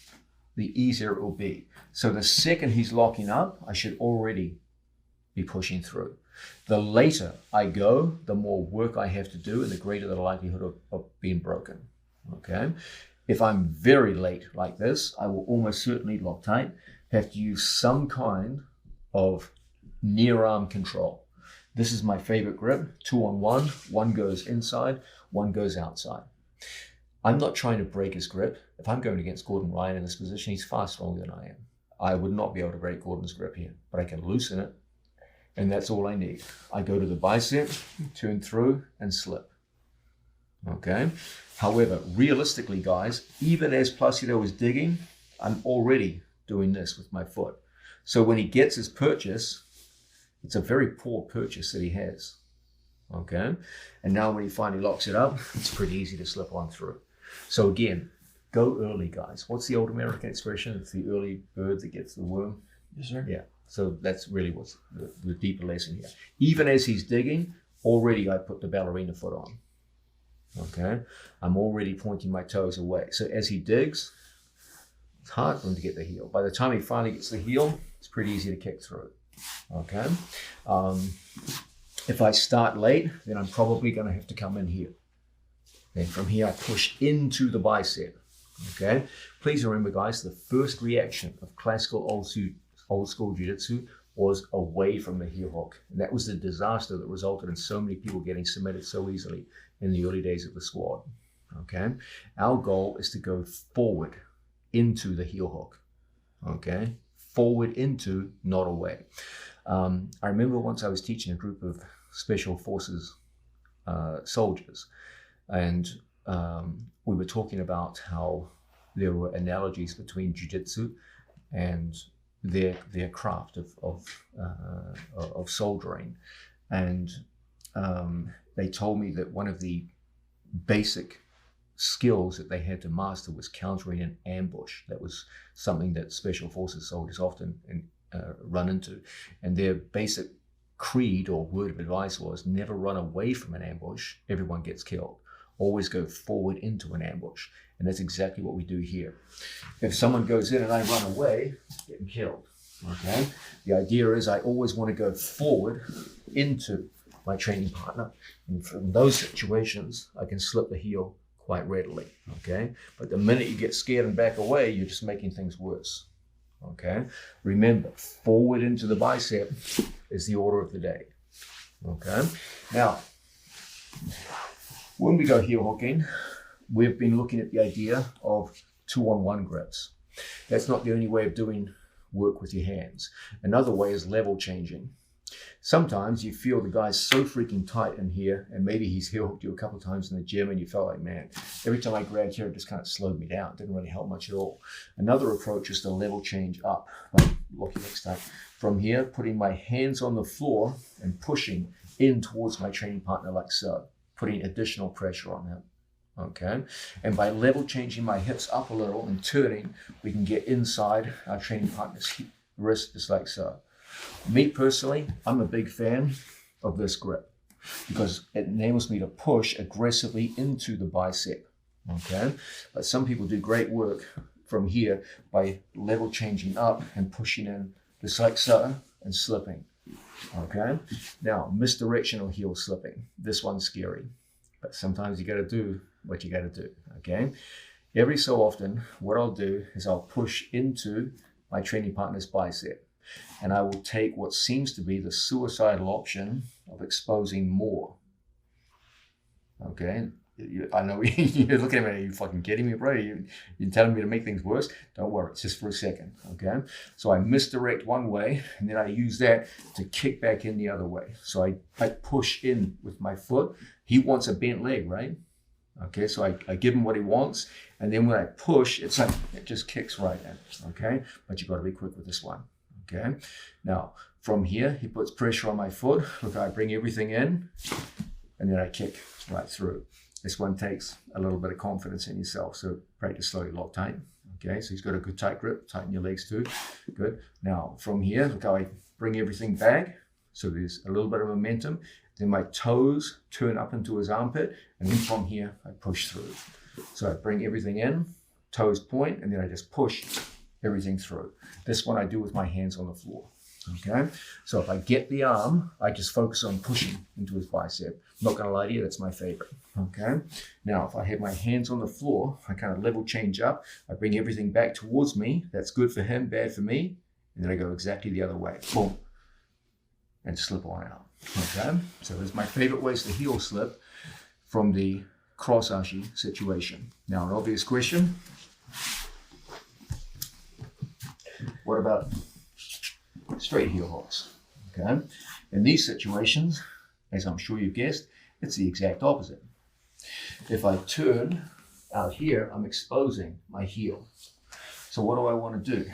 the easier it will be. So the second he's locking up, I should already be pushing through. The later I go, the more work I have to do and the greater the likelihood of being broken. Okay. If I'm very late like this, I will almost certainly lock tight, have to use some kind of near arm control. This is my favorite grip, 2 on 1, one goes inside, one goes outside. I'm not trying to break his grip. If I'm going against Gordon Ryan in this position, he's far stronger than I am. I would not be able to break Gordon's grip here, but I can loosen it, and that's all I need. I go to the bicep, turn through, and slip. Okay? However, realistically, guys, even as Placido is digging, I'm already doing this with my foot. So when he gets his purchase, it's a very poor purchase that he has. Okay? And now when he finally locks it up, it's pretty easy to slip on through. So again, go early, guys. What's the old American expression? It's the early bird that gets the worm. Yes, sir. Yeah. So that's really what's the deeper lesson here. Even as he's digging, already I put the ballerina foot on. Okay? I'm already pointing my toes away. So as he digs, it's hard for him to get the heel. By the time he finally gets the heel, it's pretty easy to kick through. Okay? If I start late, then I'm probably going to have to come in here. Then from here, I push into the bicep. Okay? Please remember, guys, the first reaction of classical old school jiu-jitsu was away from the heel hook. And that was the disaster that resulted in so many people getting submitted so easily in the early days of the squad. Okay? Our goal is to go forward into the heel hook. Okay? Forward into, not away. I remember once I was teaching a group of special forces soldiers, and we were talking about how there were analogies between jiu-jitsu and their craft of soldiering, and they told me that one of the basic skills that they had to master was countering an ambush. That was something that special forces soldiers often run into, and their basic creed or word of advice was never run away from an ambush. Everyone gets killed. Always go forward into an ambush. And that's exactly what we do here. If someone goes in and I run away, getting killed. Okay? The idea is I always want to go forward into my training partner. And from those situations, I can slip the heel quite readily. Okay? But the minute you get scared and back away, you're just making things worse. Okay? Remember, forward into the bicep is the order of the day. Okay? Now, when we go heel hooking, we've been looking at the idea of 2-on-1 grips. That's not the only way of doing work with your hands. Another way is level changing. Sometimes you feel the guy's so freaking tight in here, and maybe he's heel hooked you a couple of times in the gym and you felt like, man, every time I grabbed here, it just kind of slowed me down. It didn't really help much at all. Another approach is to level change up. Looking next time. From here, putting my hands on the floor and pushing in towards my training partner like so, putting additional pressure on him. Okay, and by level changing my hips up a little and turning, we can get inside our training partner's wrist just like so. Me personally, I'm a big fan of this grip because it enables me to push aggressively into the bicep. Okay, but some people do great work from here by level changing up and pushing in just like so and slipping. Okay, now misdirection or heel slipping. This one's scary, but sometimes you got to do what you got to do. Okay, every so often, what I'll do is I'll push into my training partner's bicep, and I will take what seems to be the suicidal option of exposing more. Okay, I know you're looking at me, are you fucking kidding me, bro? You're telling me to make things worse? Don't worry, it's just for a second, okay? So I misdirect one way, and then I use that to kick back in the other way. So I push in with my foot. He wants a bent leg, right? Okay, so I give him what he wants, and then when I push, it's like, it just kicks right in, okay? But you got to be quick with this one, Okay, now from here, he puts pressure on my foot. Look, I bring everything in, and then I kick right through. This one takes a little bit of confidence in yourself, so practice slowly, lock tight. Okay, so he's got a good tight grip. Tighten your legs too. Good. Now from here, look how I bring everything back. So there's a little bit of momentum. Then my toes turn up into his armpit, and then from here, I push through. So I bring everything in, toes point, and then I just push everything through. This one I do with my hands on the floor. Okay, so if I get the arm, I just focus on pushing into his bicep. I'm not gonna lie to you, that's my favorite. Okay, now if I have my hands on the floor, I kind of level change up. I bring everything back towards me. That's good for him, bad for me. And then I go exactly the other way. Boom, and slip on out. Okay, so there's my favorite ways to heel slip from the cross ashi situation. Now, an obvious question: what about straight heel hooks? Okay, in these situations, as I'm sure you've guessed, it's the exact opposite. If I turn out here, I'm exposing my heel. So what do I want to do?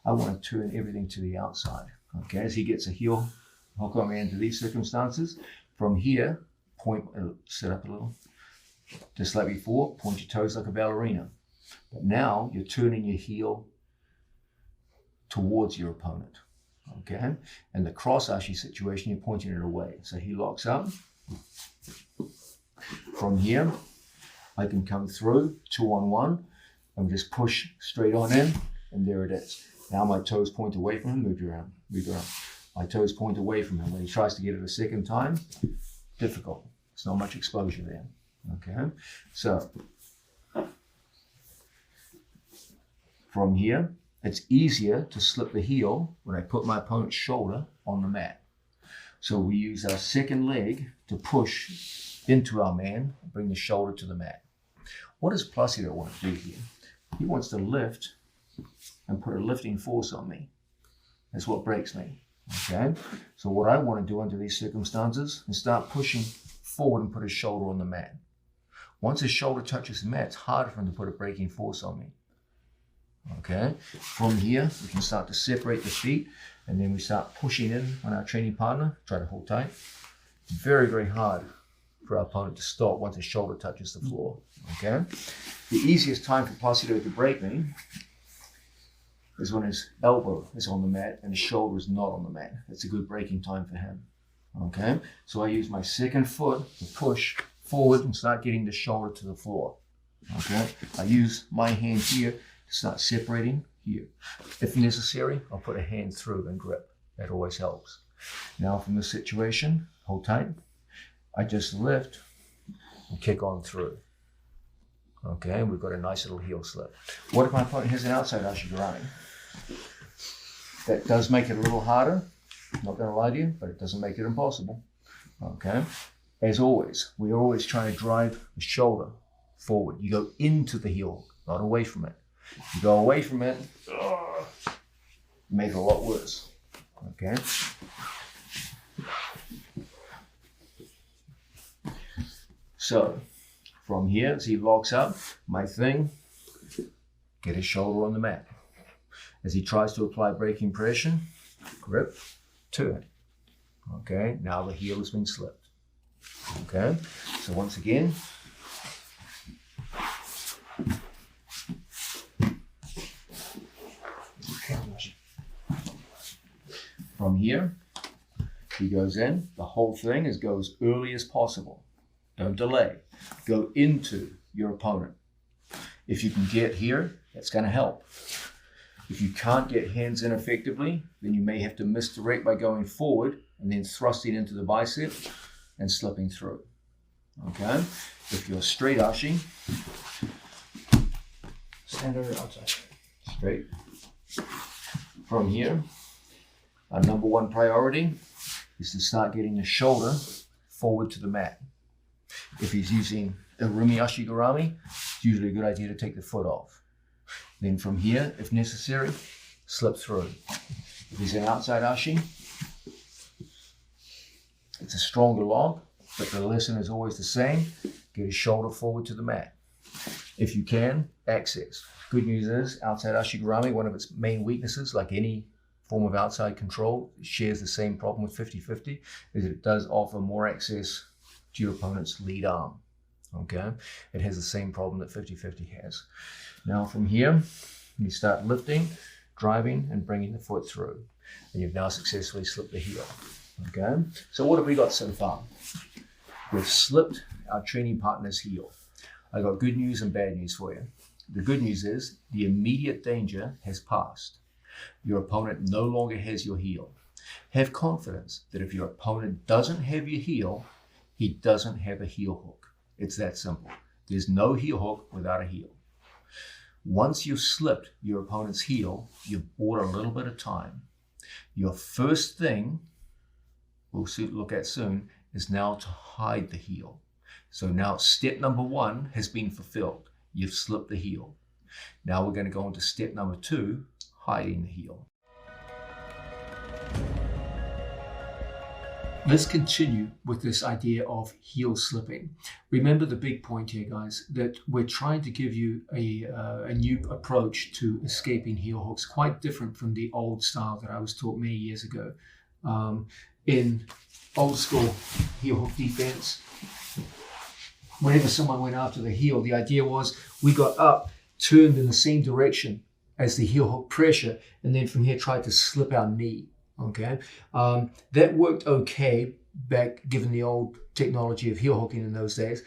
I want to turn everything to the outside. Okay, as he gets a heel hook on me into these circumstances, from here, point, sit up a little, just like before, point your toes like a ballerina. But now you're turning your heel towards your opponent. Okay, and the cross ashi situation, you're pointing it away. So he locks up. From here, I can come through 2-on-1 and just push straight on in, and there it is. Now my toes point away from him, move around, move around. My toes point away from him. When he tries to get it a second time, difficult. There's not much exposure there. Okay, so from here, it's easier to slip the heel when I put my opponent's shoulder on the mat. So we use our second leg to push into our man and bring the shoulder to the mat. What does Placido want to do here? He wants to lift and put a lifting force on me. That's what breaks me. Okay, so what I want to do under these circumstances is start pushing forward and put his shoulder on the mat. Once his shoulder touches the mat, it's harder for him to put a breaking force on me. Okay, from here, we can start to separate the feet, and then we start pushing in on our training partner. Try to hold tight. Very, very hard for our opponent to stop once his shoulder touches the floor. Okay, the easiest time for Placido to break me is when his elbow is on the mat and his shoulder is not on the mat. That's a good breaking time for him. Okay, so I use my second foot to push forward and start getting the shoulder to the floor. Okay, I use my hand here to start separating here. If necessary, I'll put a hand through and grip. That always helps. Now from this situation, hold tight. I just lift and kick on through. Okay, we've got a nice little heel slip. What if my opponent has an outside Ashigarami? That does make it a little harder. I'm not going to lie to you, but it doesn't make it impossible. Okay, as always, we are always trying to drive the shoulder forward. You go into the heel, not away from it. You go away from it, make it a lot worse. Okay. So from here, as he locks up, my thing, get his shoulder on the mat. As he tries to apply braking pressure, grip, turn. Okay, now the heel has been slipped. Okay, so once again, from here, he goes in. The whole thing is go as early as possible. Don't delay. Go into your opponent. If you can get here, that's going to help. If you can't get hands in effectively, then you may have to misdirect by going forward and then thrusting into the bicep and slipping through. Okay? If you're straight ashi, stand over outside. Straight. From here, our number one priority is to start getting the shoulder forward to the mat. If he's using a Rumi Ashigarami, it's usually a good idea to take the foot off. Then from here, if necessary, slip through. If he's an outside ashi, it's a stronger lock, but the lesson is always the same. Get his shoulder forward to the mat. If you can, access. Good news is, outside Ashigarami, one of its main weaknesses, like any form of outside control shares the same problem with 50-50, is that it does offer more access to your opponent's lead arm. Okay, it has the same problem that 50-50 has. Now from here, you start lifting, driving, and bringing the foot through. And you've now successfully slipped the heel. Okay, so what have we got so far? We've slipped our training partner's heel. I got good news and bad news for you. The good news is the immediate danger has passed. Your opponent no longer has your heel. Have confidence that if your opponent doesn't have your heel, he doesn't have a heel hook. It's that simple. There's no heel hook without a heel. Once you've slipped your opponent's heel, you've bought a little bit of time. Your first thing, we'll look at soon, is now to hide the heel. So now step number 1 has been fulfilled. You've slipped the heel. Now we're going to go into step number 2, hiding the heel. Let's continue with this idea of heel slipping. Remember the big point here, guys, that we're trying to give you a new approach to escaping heel hooks, quite different from the old style that I was taught many years ago. In old school heel hook defense, whenever someone went after the heel, the idea was we got up, turned in the same direction as the heel hook pressure, and then from here tried to slip our knee. Okay, that worked okay back given the old technology of heel hooking in those days.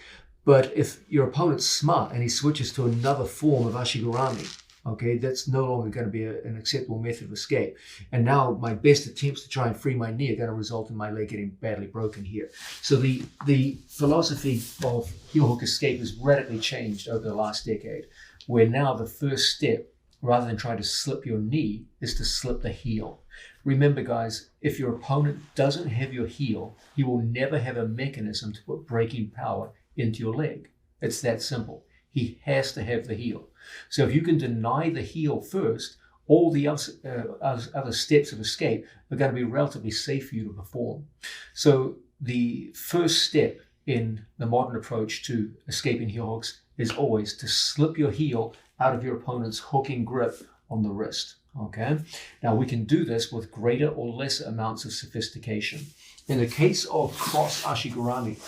But if your opponent's smart and he switches to another form of Ashigarami, okay, that's no longer going to be an acceptable method of escape. And now my best attempts to try and free my knee are going to result in my leg getting badly broken here. So the philosophy of heel hook escape has radically changed over the last decade, where now the first step, rather than trying to slip your knee, is to slip the heel. Remember, guys, if your opponent doesn't have your heel, he will never have a mechanism to put braking power into your leg. It's that simple. He has to have the heel. So if you can deny the heel first, all the other steps of escape are going to be relatively safe for you to perform. So the first step in the modern approach to escaping heel hooks is always to slip your heel out of your opponent's hooking grip on the wrist. Okay. Now we can do this with greater or lesser amounts of sophistication. In the case of cross Ashigarami,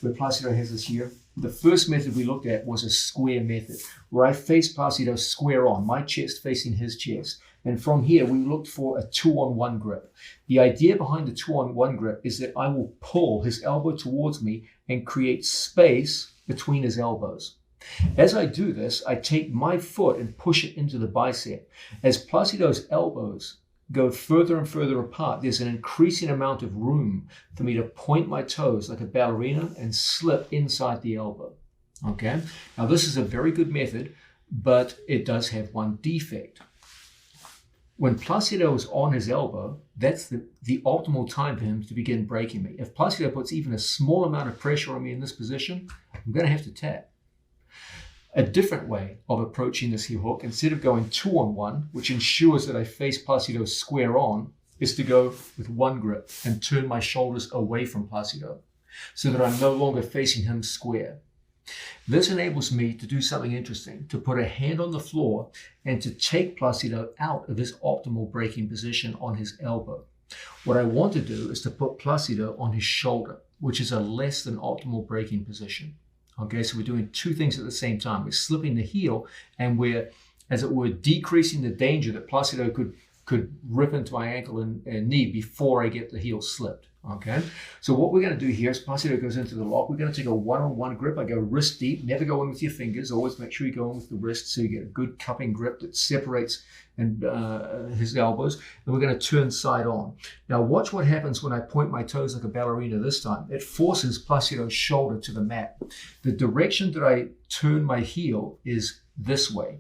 where Placido has this here, the first method we looked at was a square method, where I faced Placido square on, my chest facing his chest. And from here, we looked for a 2-on-1 grip. The idea behind the 2-on-1 grip is that I will pull his elbow towards me and create space between his elbows. As I do this, I take my foot and push it into the bicep. As Placido's elbows go further and further apart, there's an increasing amount of room for me to point my toes like a ballerina and slip inside the elbow. Okay? Now this is a very good method, but it does have one defect. When Placido is on his elbow, that's the optimal time for him to begin breaking me. If Placido puts even a small amount of pressure on me in this position, I'm going to have to tap. A different way of approaching this heel hook, instead of going 2-on-1, which ensures that I face Placido square on, is to go with one grip and turn my shoulders away from Placido so that I'm no longer facing him square. This enables me to do something interesting, to put a hand on the floor and to take Placido out of his optimal breaking position on his elbow. What I want to do is to put Placido on his shoulder, which is a less than optimal breaking position. Okay, so we're doing two things at the same time. We're slipping the heel and we're, as it were, decreasing the danger that Placido could rip into my ankle and knee before I get the heel slipped. Okay, so what we're going to do here is Placido goes into the lock. We're going to take a 1-on-1 grip. I go wrist deep, never go in with your fingers. Always make sure you go in with the wrist so you get a good cupping grip that separates his elbows. And we're going to turn side on. Now watch what happens when I point my toes like a ballerina this time. It forces Placido's shoulder to the mat. The direction that I turn my heel is this way.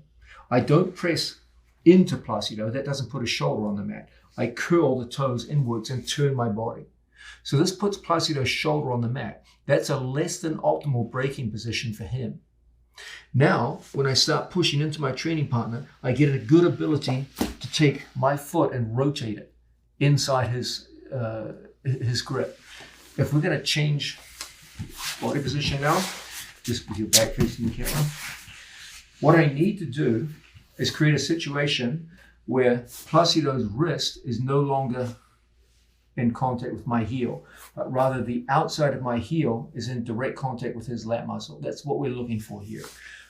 I don't press into Placido. That doesn't put a shoulder on the mat. I curl the toes inwards and turn my body. So this puts Placido's shoulder on the mat. That's a less than optimal breaking position for him. Now, when I start pushing into my training partner, I get a good ability to take my foot and rotate it inside his grip. If we're going to change body position now, just with your back facing the camera, what I need to do is create a situation where Placido's wrist is no longer in contact with my heel, but rather the outside of my heel is in direct contact with his lat muscle. That's what we're looking for here.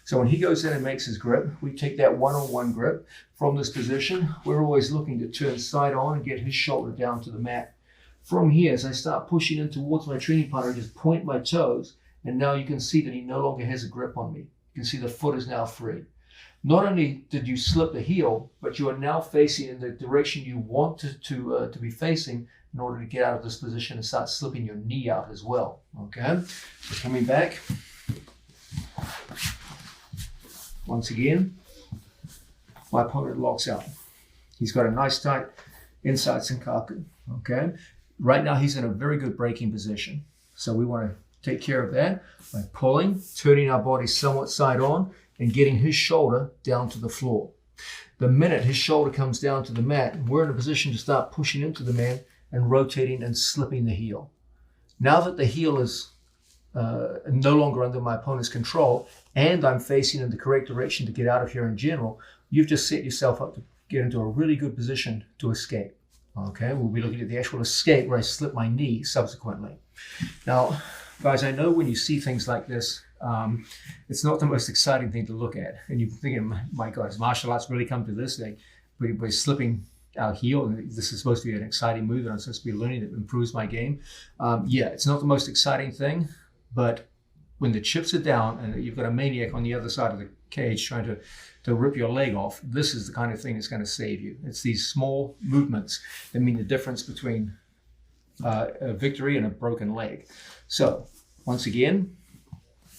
So when he goes in and makes his grip, we take that one-on-one grip. From this position, we're always looking to turn side on and get his shoulder down to the mat. From here, as I start pushing in towards my training partner, I just point my toes, and now you can see that he no longer has a grip on me. You can see the foot is now free. Not only did you slip the heel, but you are now facing in the direction you want to be facing in order to get out of this position and start slipping your knee out as well. Okay, so coming back. Once again, my opponent locks out. He's got a nice tight inside Senkaku. Okay, right now he's in a very good braking position. So we want to take care of that by pulling, turning our body somewhat side on, and getting his shoulder down to the floor. The minute his shoulder comes down to the mat, we're in a position to start pushing into the man and rotating and slipping the heel. Now that the heel is no longer under my opponent's control and I'm facing in the correct direction to get out of here in general, you've just set yourself up to get into a really good position to escape. Okay, we'll be looking at the actual escape where I slip my knee subsequently. Now, guys, I know when you see things like this, it's not the most exciting thing to look at. And you're thinking, my God, has martial arts really come to this? We're slipping our heel, and this is supposed to be an exciting move that I'm supposed to be learning that improves my game. Yeah, it's not the most exciting thing, but when the chips are down and you've got a maniac on the other side of the cage trying to rip your leg off, this is the kind of thing that's going to save you. It's these small movements that mean the difference between a victory and a broken leg. So, once again,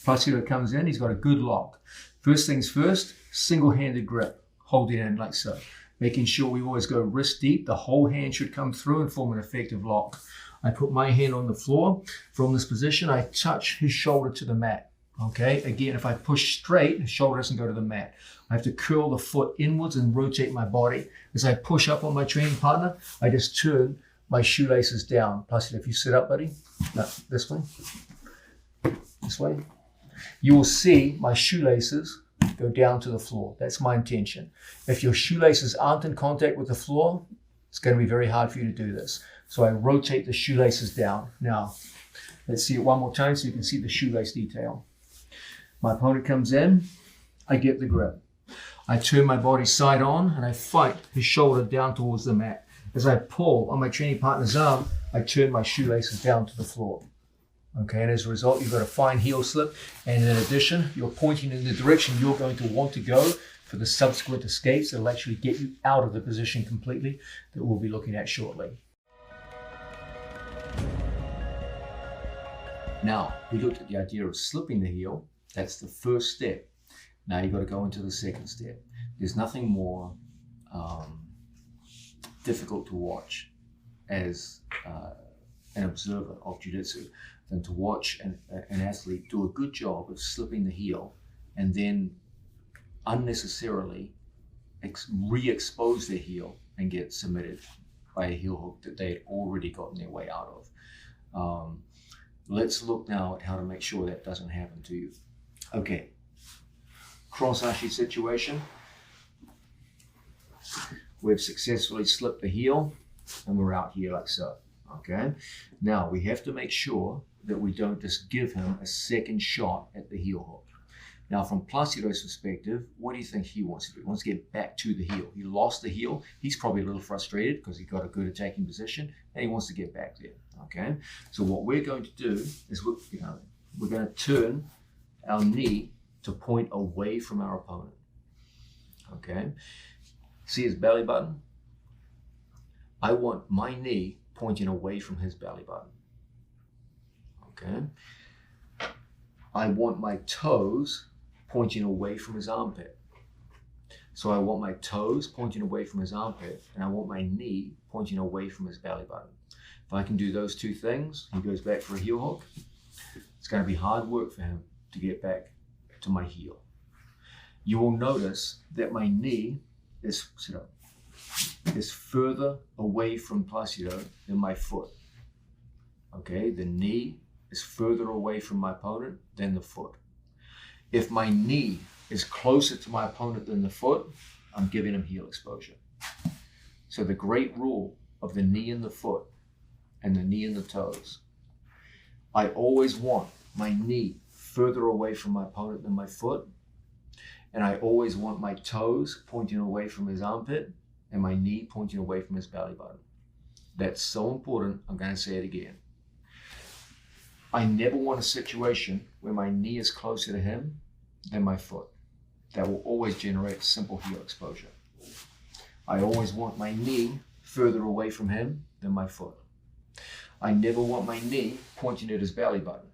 Placido comes in, he's got a good lock. First things first, single-handed grip, holding in like so. Making sure we always go wrist deep, the whole hand should come through and form an effective lock. I put my hand on the floor. From this position, I touch his shoulder to the mat. Okay, again, if I push straight, his shoulder doesn't go to the mat. I have to curl the foot inwards and rotate my body. As I push up on my training partner, I just turn my shoelaces down. Placido, if you sit up, buddy. No, this way. This way. You will see my shoelaces go down to the floor. That's my intention. If your shoelaces aren't in contact with the floor, it's going to be very hard for you to do this. So I rotate the shoelaces down. Now, let's see it one more time so you can see the shoelace detail. My opponent comes in, I get the grip. I turn my body side on and I fight his shoulder down towards the mat. As I pull on my training partner's arm, I turn my shoelaces down to the floor. Okay, and as a result, you've got a fine heel slip, and in addition, you're pointing in the direction you're going to want to go for the subsequent escapes that will actually get you out of the position completely that we'll be looking at shortly. Now, we looked at the idea of slipping the heel. That's the first step. Now you've got to go into the second step. There's nothing more difficult to watch as an observer of jiu-jitsu than to watch an athlete do a good job of slipping the heel and then unnecessarily re-expose their heel and get submitted by a heel hook that they had already gotten their way out of. Let's look now at how to make sure that doesn't happen to you. Okay, cross-ashi situation. We've successfully slipped the heel and we're out here like so. Okay, now we have to make sure that we don't just give him a second shot at the heel hook. Now, from Placido's perspective, what do you think he wants to do? He wants to get back to the heel. He lost the heel. He's probably a little frustrated because he got a good attacking position and he wants to get back there. Okay, so what we're going to do is we're going to turn our knee to point away from our opponent. Okay, see his belly button? I want my knee pointing away from his belly button. Okay, I want my toes pointing away from his armpit. So I want my toes pointing away from his armpit, and I want my knee pointing away from his belly button. If I can do those two things, he goes back for a heel hook. It's going to be hard work for him to get back to my heel. You will notice that my knee is further away from Placido than my foot. Okay, the knee is further away from my opponent than the foot. If my knee is closer to my opponent than the foot, I'm giving him heel exposure. So the great rule of the knee and the foot and the knee and the toes. I always want my knee further away from my opponent than my foot. And I always want my toes pointing away from his armpit and my knee pointing away from his belly button. That's so important. I'm going to say it again. I never want a situation where my knee is closer to him than my foot. That will always generate simple heel exposure. I always want my knee further away from him than my foot. I never want my knee pointing at his belly button.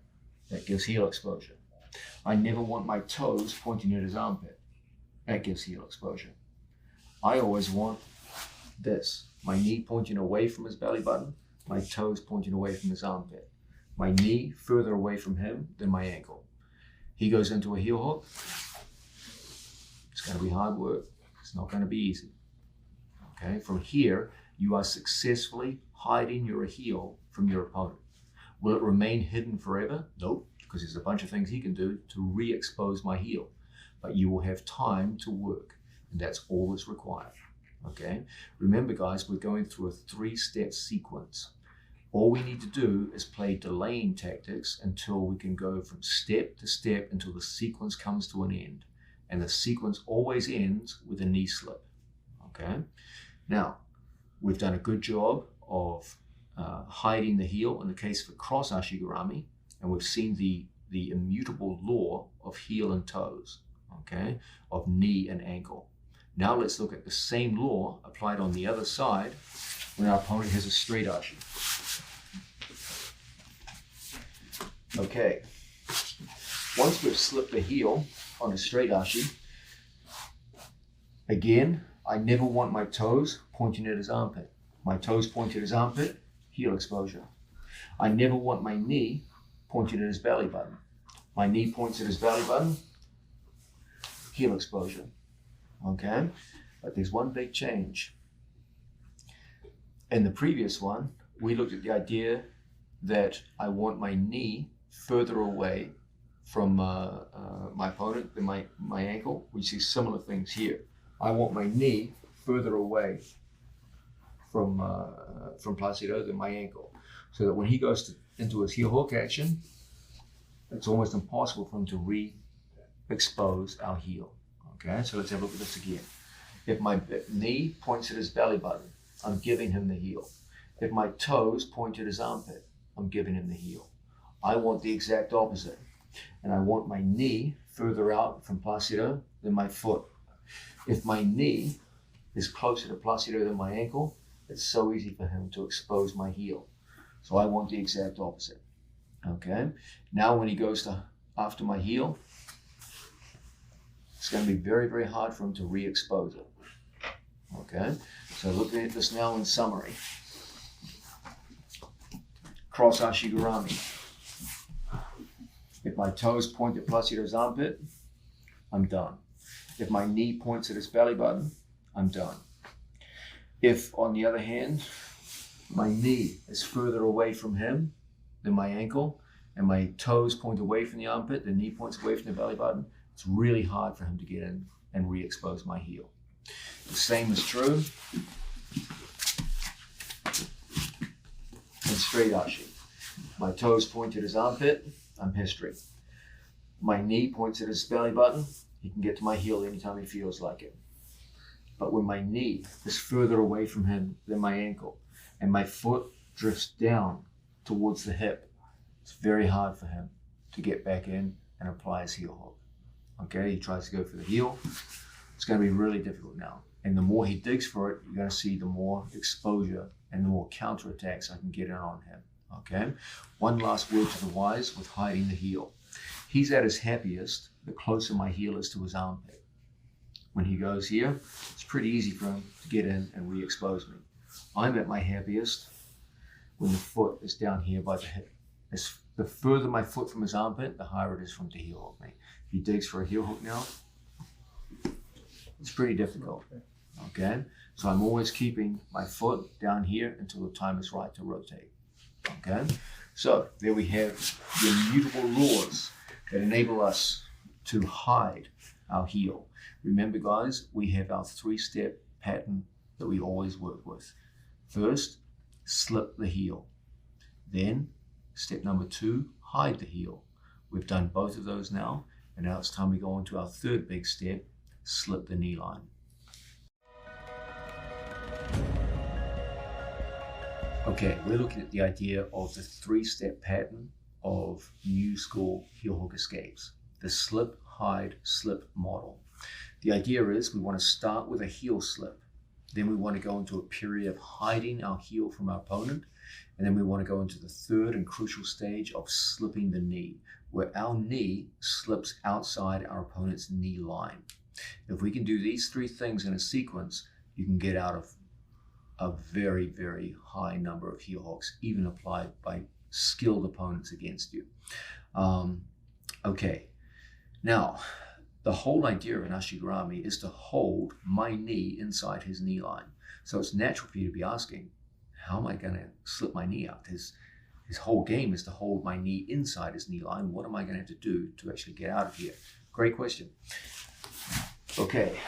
That gives heel exposure. I never want my toes pointing at his armpit. That gives heel exposure. I always want this. My knee pointing away from his belly button, my toes pointing away from his armpit. My knee further away from him than my ankle. He goes into a heel hook. It's going to be hard work. It's not going to be easy. Okay, from here, you are successfully hiding your heel from your opponent. Will it remain hidden forever? Nope, because there's a bunch of things he can do to re-expose my heel. But you will have time to work, and that's all that's required. Okay, remember guys, we're going through a 3-step sequence. All we need to do is play delaying tactics until we can go from step to step until the sequence comes to an end. And the sequence always ends with a knee slip. Okay, now we've done a good job of hiding the heel in the case of a cross ashigarami, and we've seen the immutable law of heel and toes, okay, of knee and ankle. Now let's look at the same law applied on the other side when our opponent has a straight ashi. Okay, once we've slipped the heel on a straight ashi, again, I never want my toes pointing at his armpit. My toes pointing at his armpit, heel exposure. I never want my knee pointing at his belly button. My knee points at his belly button, heel exposure. Okay, but there's one big change. In the previous one, we looked at the idea that I want my knee further away from my opponent than my ankle. We see similar things here. I want my knee further away from Placido than my ankle, so that when he goes into his heel hook action, it's almost impossible for him to re-expose our heel. Okay, so let's have a look at this again. If my knee points at his belly button, I'm giving him the heel. If my toes point at his armpit, I'm giving him the heel. I want the exact opposite. And I want my knee further out from Placido than my foot. If my knee is closer to Placido than my ankle, it's so easy for him to expose my heel. So I want the exact opposite. Okay, now when he goes after my heel, it's going to be very, very hard for him to re-expose it. Okay, so looking at this now in summary. Cross ashigarami. If my toes point at Placido's armpit, I'm done. If my knee points at his belly button, I'm done. If, on the other hand, my knee is further away from him than my ankle, and my toes point away from the armpit, the knee points away from the belly button, it's really hard for him to get in and re-expose my heel. The same is true in straight ashi. My toes point at his armpit, I'm history. My knee points at his belly button, he can get to my heel anytime he feels like it. But when my knee is further away from him than my ankle, and my foot drifts down towards the hip, it's very hard for him to get back in and apply his heel hook. Okay, he tries to go for the heel. It's going to be really difficult now. And the more he digs for it, you're going to see the more exposure and the more counterattacks I can get in on him. Okay, one last word to the wise with hiding the heel. He's at his happiest the closer my heel is to his armpit. When he goes here, it's pretty easy for him to get in and re-expose me. I'm at my happiest when the foot is down here by the hip. The further my foot from his armpit, the higher it is for him to heel hook me. If he digs for a heel hook now, it's pretty difficult. Okay, so I'm always keeping my foot down here until the time is right to rotate. Okay, so there we have the immutable laws that enable us to hide our heel. Remember guys, we have our 3-step pattern that we always work with. First, slip the heel. Then, step number 2, hide the heel. We've done both of those now, and now it's time we go on to our third big step, slip the knee line. Okay, we're looking at the idea of the 3-step pattern of new school heel hook escapes, the slip, hide, slip model. The idea is we want to start with a heel slip, then we want to go into a period of hiding our heel from our opponent, and then we want to go into the third and crucial stage of slipping the knee, where our knee slips outside our opponent's knee line. If we can do these 3 things in a sequence, you can get out of a very, very high number of heel hooks, even applied by skilled opponents against you. Okay, now the whole idea in Ashigarami is to hold my knee inside his knee line. So it's natural for you to be asking, how am I going to slip my knee out? His whole game is to hold my knee inside his knee line. What am I going to have to do to actually get out of here? Great question. Okay,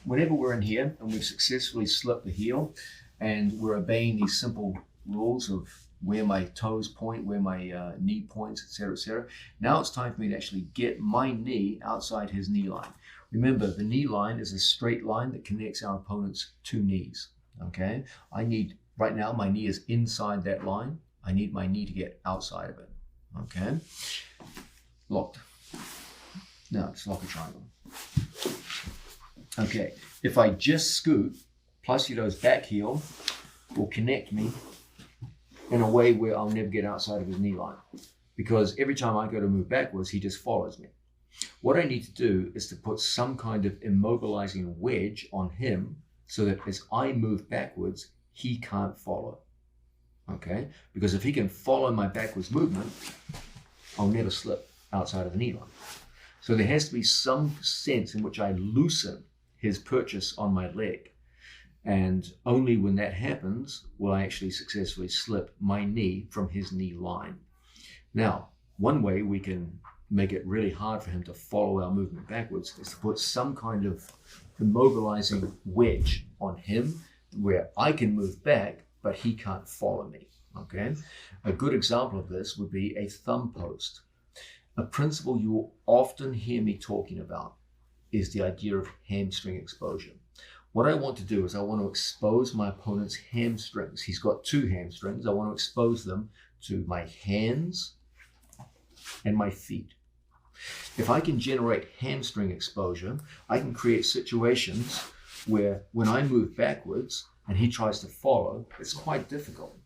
whenever we're in here and we've successfully slipped the heel and we're obeying these simple rules of where my toes point, where my knee points, etc., etc. Now it's time for me to actually get my knee outside his knee line. Remember, the knee line is a straight line that connects our opponent's 2 knees. Okay, right now my knee is inside that line. I need my knee to get outside of it. Okay, locked. Now just lock a triangle. Okay, if I just scoot, Placido's back heel will connect me in a way where I'll never get outside of his knee line, because every time I go to move backwards, he just follows me. What I need to do is to put some kind of immobilizing wedge on him so that as I move backwards, he can't follow. Okay? Because if he can follow my backwards movement, I'll never slip outside of the knee line. So there has to be some sense in which I loosen his purchase on my leg. And only when that happens will I actually successfully slip my knee from his knee line. Now, one way we can make it really hard for him to follow our movement backwards is to put some kind of immobilizing wedge on him where I can move back, but he can't follow me. Okay? A good example of this would be a thumb post. A principle you will often hear me talking about is the idea of hamstring exposure. What I want to do is I want to expose my opponent's hamstrings. He's got 2 hamstrings. I want to expose them to my hands and my feet. If I can generate hamstring exposure, I can create situations where when I move backwards and he tries to follow, it's quite difficult.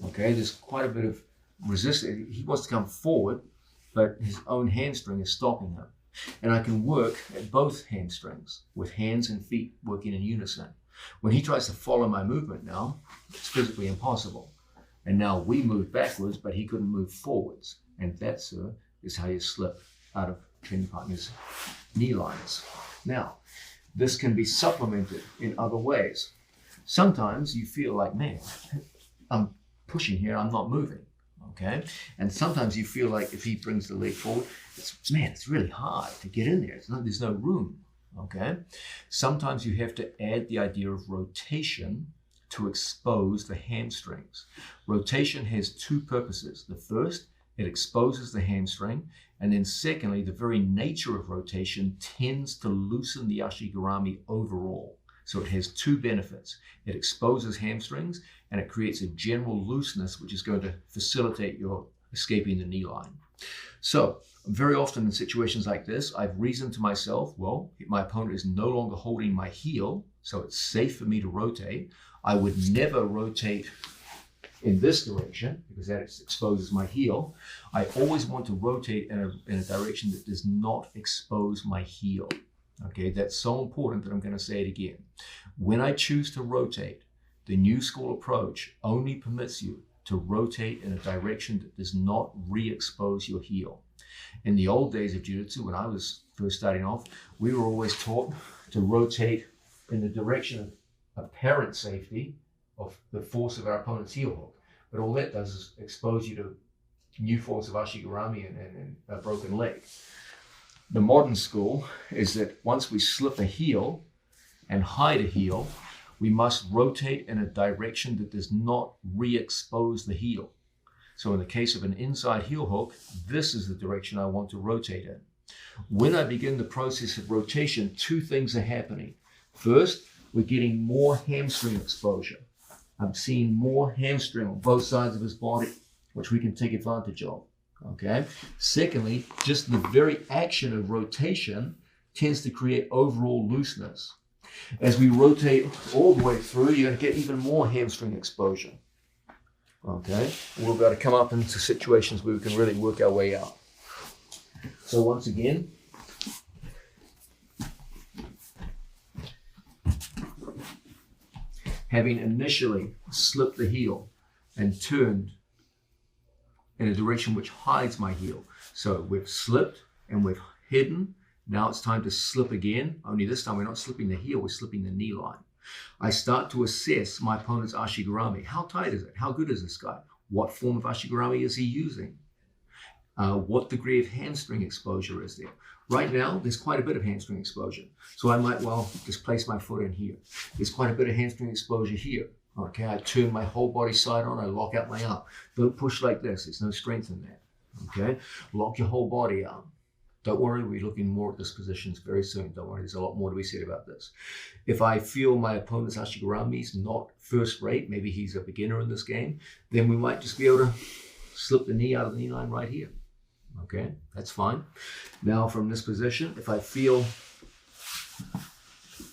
Okay, there's quite a bit of resistance. He wants to come forward, but his own hamstring is stopping him. And I can work at both hamstrings with hands and feet working in unison. When he tries to follow my movement now, it's physically impossible. And now we move backwards, but he couldn't move forwards. And that, sir, is how you slip out of training partner's knee lines. Now, this can be supplemented in other ways. Sometimes you feel like, man, I'm pushing here, I'm not moving. Okay, and sometimes you feel like if he brings the leg forward, it's really hard to get in there. There's no room. Okay, sometimes you have to add the idea of rotation to expose the hamstrings. Rotation has 2 purposes. The first, it exposes the hamstring, and then secondly, the very nature of rotation tends to loosen the Ashigarami overall. So it has 2 benefits. It exposes hamstrings and it creates a general looseness which is going to facilitate your escaping the knee line. So very often in situations like this, I've reasoned to myself, well, my opponent is no longer holding my heel, so it's safe for me to rotate. I would never rotate in this direction because that exposes my heel. I always want to rotate in a direction that does not expose my heel. Okay, that's so important that I'm going to say it again. When I choose to rotate, the new school approach only permits you to rotate in a direction that does not re-expose your heel. In the old days of Jiu-Jitsu, when I was first starting off, we were always taught to rotate in the direction of apparent safety of the force of our opponent's heel hook. But all that does is expose you to new forms of Ashigarami and a broken leg. The modern school is that once we slip a heel and hide a heel, we must rotate in a direction that does not re-expose the heel. So in the case of an inside heel hook, this is the direction I want to rotate in. When I begin the process of rotation, two things are happening. First, we're getting more hamstring exposure. I'm seeing more hamstring on both sides of his body, which we can take advantage of. Okay. Secondly, just the very action of rotation tends to create overall looseness. As we rotate all the way through, you're going to get even more hamstring exposure. Okay. We'll be able to come up into situations where we can really work our way out. So once again, having initially slipped the heel and turned in a direction which hides my heel. So we've slipped and we've hidden. Now it's time to slip again, only this time we're not slipping the heel, we're slipping the knee line. I start to assess my opponent's ashigarami. How tight is it? How good is this guy? What form of ashigarami is he using? What degree of hamstring exposure is there? Right now, there's quite a bit of hamstring exposure. So I might well just place my foot in here. There's quite a bit of hamstring exposure here. Okay, I turn my whole body side on, I lock out my arm. Don't push like this, there's no strength in that. Okay, lock your whole body out. Don't worry, we'll be looking more at this positions very soon. Don't worry, there's a lot more to be said about this. If I feel my opponent's ashigarami is not first rate, maybe he's a beginner in this game, then we might just be able to slip the knee out of the knee line right here. Okay, that's fine. Now from this position, if I feel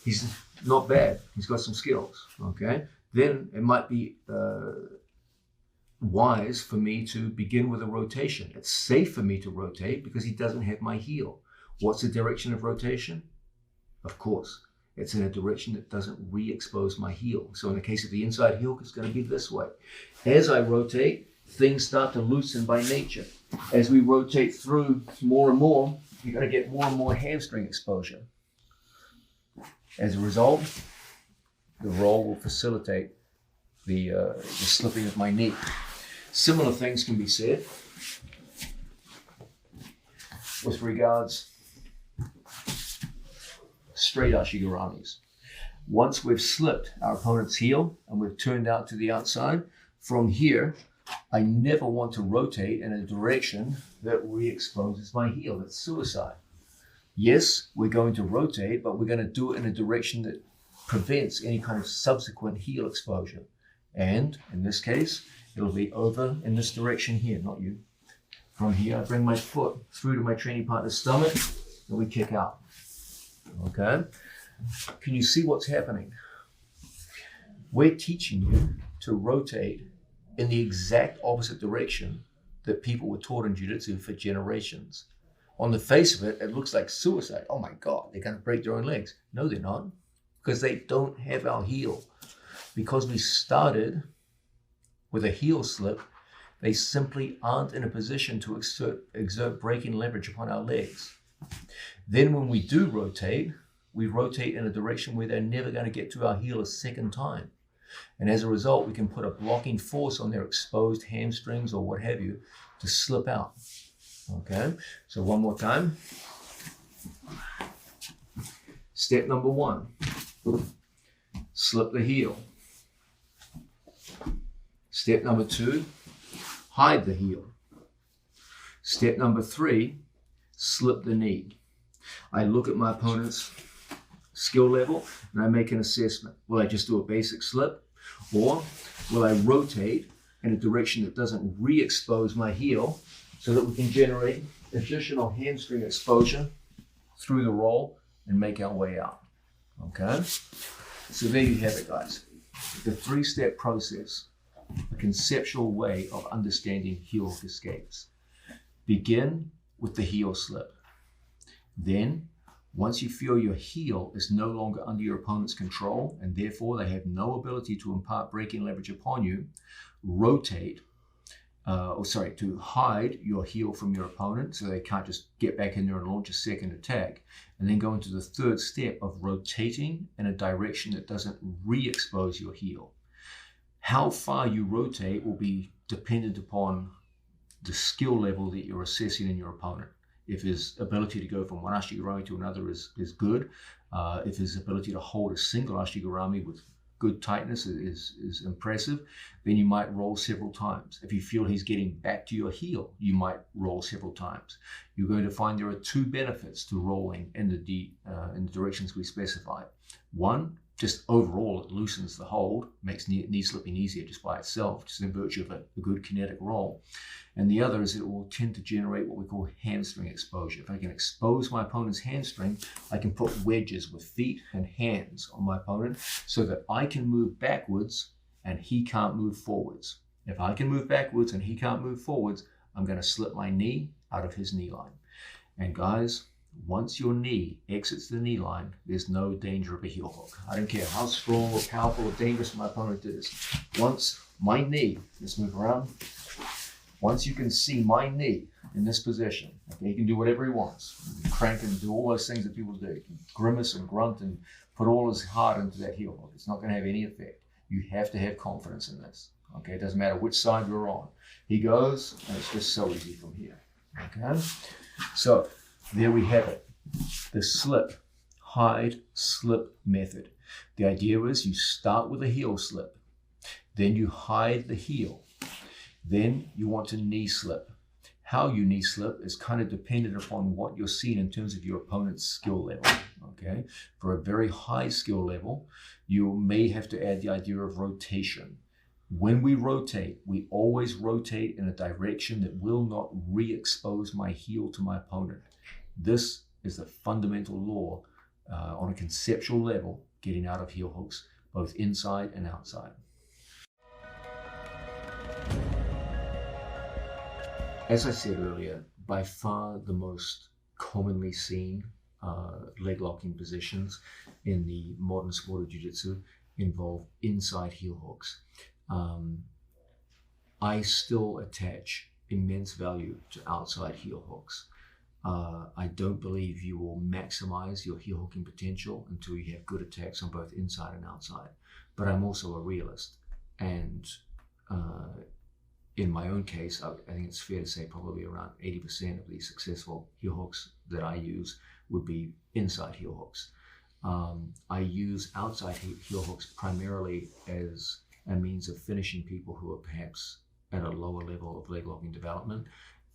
he's not bad, he's got some skills, okay, then it might be wise for me to begin with a rotation. It's safe for me to rotate because he doesn't have my heel. What's the direction of rotation? Of course, it's in a direction that doesn't re-expose my heel. So in the case of the inside heel, it's going to be this way. As I rotate, things start to loosen by nature. As we rotate through more and more, you're going to get more and more hamstring exposure. As a result, the roll will facilitate the slipping of my knee. Similar things can be said with regards straight ashigaramis. Once we've slipped our opponent's heel and we've turned out to the outside, from here, I never want to rotate in a direction that re-exposes my heel. That's suicide. Yes, we're going to rotate, but we're going to do it in a direction that prevents any kind of subsequent heel exposure. And in this case, it'll be over in this direction here, not you. From here, I bring my foot through to my training partner's stomach and we kick out. Okay? Can you see what's happening? We're teaching you to rotate in the exact opposite direction that people were taught in jiu-jitsu for generations. On the face of it, it looks like suicide. Oh my God, they're going to break their own legs. No, they're not, because they don't have our heel. Because we started with a heel slip, they simply aren't in a position to exert braking leverage upon our legs. Then when we do rotate, we rotate in a direction where they're never going to get to our heel a second time. And as a result, we can put a blocking force on their exposed hamstrings or what have you to slip out. Okay, so one more time. Step number one, slip the heel. Step number two, hide the heel. Step number three, slip the knee. I look at my opponent's skill level and I make an assessment. Will I just do a basic slip, or will I rotate in a direction that doesn't re-expose my heel so that we can generate additional hamstring exposure through the roll and make our way out? Okay, so there you have it, guys. The three-step process, a conceptual way of understanding heel hook escapes. Begin with the heel slip. Then, once you feel your heel is no longer under your opponent's control and therefore they have no ability to impart braking leverage upon you, rotate, to hide your heel from your opponent so they can't just get back in there and launch a second attack, and then go into the third step of rotating in a direction that doesn't re-expose your heel. How far you rotate will be dependent upon the skill level that you're assessing in your opponent. If his ability to go from one ashigarami to another is good, if his ability to hold a single ashigarami with good tightness is impressive, then you might roll several times. If you feel he's getting back to your heel, you might roll several times. You're going to find there are two benefits to rolling in the directions we specified. One, just overall, it loosens the hold, makes knee slipping easier just by itself, just in virtue of a good kinetic roll. And the other is it will tend to generate what we call hamstring exposure. If I can expose my opponent's hamstring, I can put wedges with feet and hands on my opponent so that I can move backwards and he can't move forwards. If I can move backwards and he can't move forwards, I'm going to slip my knee out of his knee line. And guys, once your knee exits the knee line, there's no danger of a heel hook. I don't care how strong or powerful or dangerous my opponent is. Once my knee, let's move around. Once you can see my knee in this position, okay, he can do whatever he wants. He can crank and do all those things that people do. He can grimace and grunt and put all his heart into that heel hook. It's not going to have any effect. You have to have confidence in this. Okay, it doesn't matter which side you're on. He goes, and it's just so easy from here. Okay, so there we have it. The slip, hide, slip method. The idea is you start with a heel slip, then you hide the heel. Then you want to knee slip. How you knee slip is kind of dependent upon what you're seeing in terms of your opponent's skill level. Okay, for a very high skill level, you may have to add the idea of rotation. When we rotate, we always rotate in a direction that will not re-expose my heel to my opponent. This is the fundamental law on a conceptual level, getting out of heel hooks, both inside and outside. As I said earlier, by far the most commonly seen leg locking positions in the modern sport of jiu-jitsu involve inside heel hooks. I still attach immense value to outside heel hooks. I don't believe you will maximize your heel hooking potential until you have good attacks on both inside and outside. But I'm also a realist, and in my own case, I think it's fair to say probably around 80% of the successful heel hooks that I use would be inside heel hooks. I use outside heel hooks primarily as a means of finishing people who are perhaps at a lower level of leg locking development,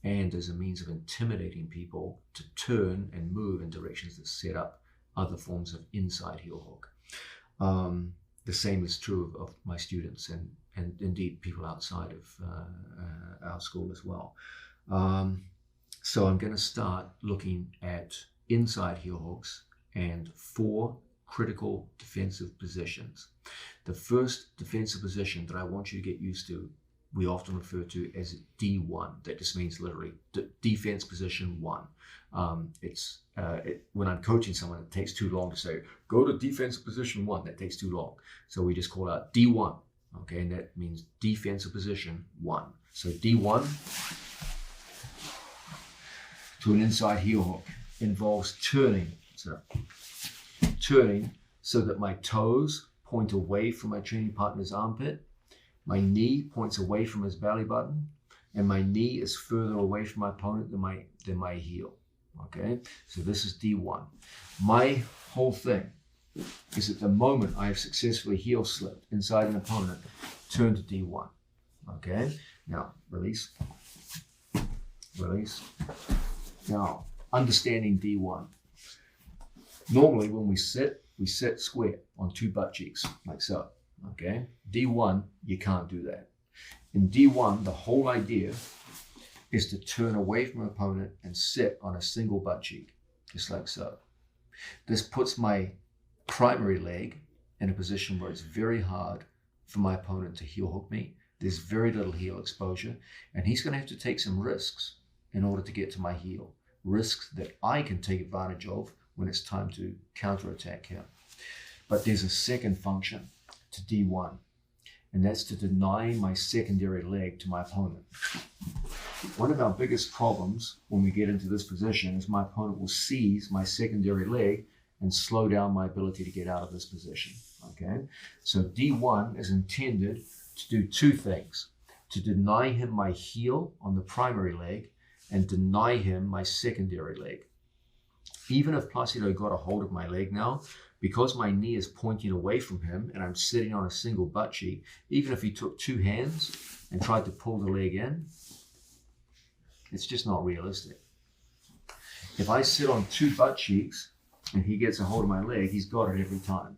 and as a means of intimidating people to turn and move in directions that set up other forms of inside heel hook. The same is true of my students and indeed people outside of our school as well. So I'm going to start looking at inside heel hooks and 4 critical defensive positions. The first defensive position that I want you to get used to, we often refer to as D1. That just means literally defense position 1. When I'm coaching someone, it takes too long to say, go to defensive position 1. That takes too long. So we just call out D1. Okay, and that means defensive position 1. So D1 to an inside heel hook involves turning. So turning so that my toes point away from my training partner's armpit, my knee points away from his belly button, and my knee is further away from my opponent than my heel. Okay, so this is D1. My whole thing is at the moment I have successfully heel slipped inside an opponent, turn to D1. Okay, now release. Now, understanding D1. Normally when we sit square on 2 butt cheeks, like so. Okay, D1, you can't do that. In D1, the whole idea is to turn away from an opponent and sit on a single butt cheek, just like so. This puts my primary leg in a position where it's very hard for my opponent to heel hook me. There's very little heel exposure, and he's going to have to take some risks in order to get to my heel. Risks that I can take advantage of when it's time to counterattack him. But there's a second function to D1, and that's to deny my secondary leg to my opponent. One of our biggest problems when we get into this position is my opponent will seize my secondary leg and slow down my ability to get out of this position. Okay, so D1 is intended to do 2 things: to deny him my heel on the primary leg and deny him my secondary leg. Even if Placido got a hold of my leg now, because my knee is pointing away from him and I'm sitting on a single butt cheek, even if he took two hands and tried to pull the leg in, it's just not realistic. If I sit on two butt cheeks and he gets a hold of my leg, he's got it every time.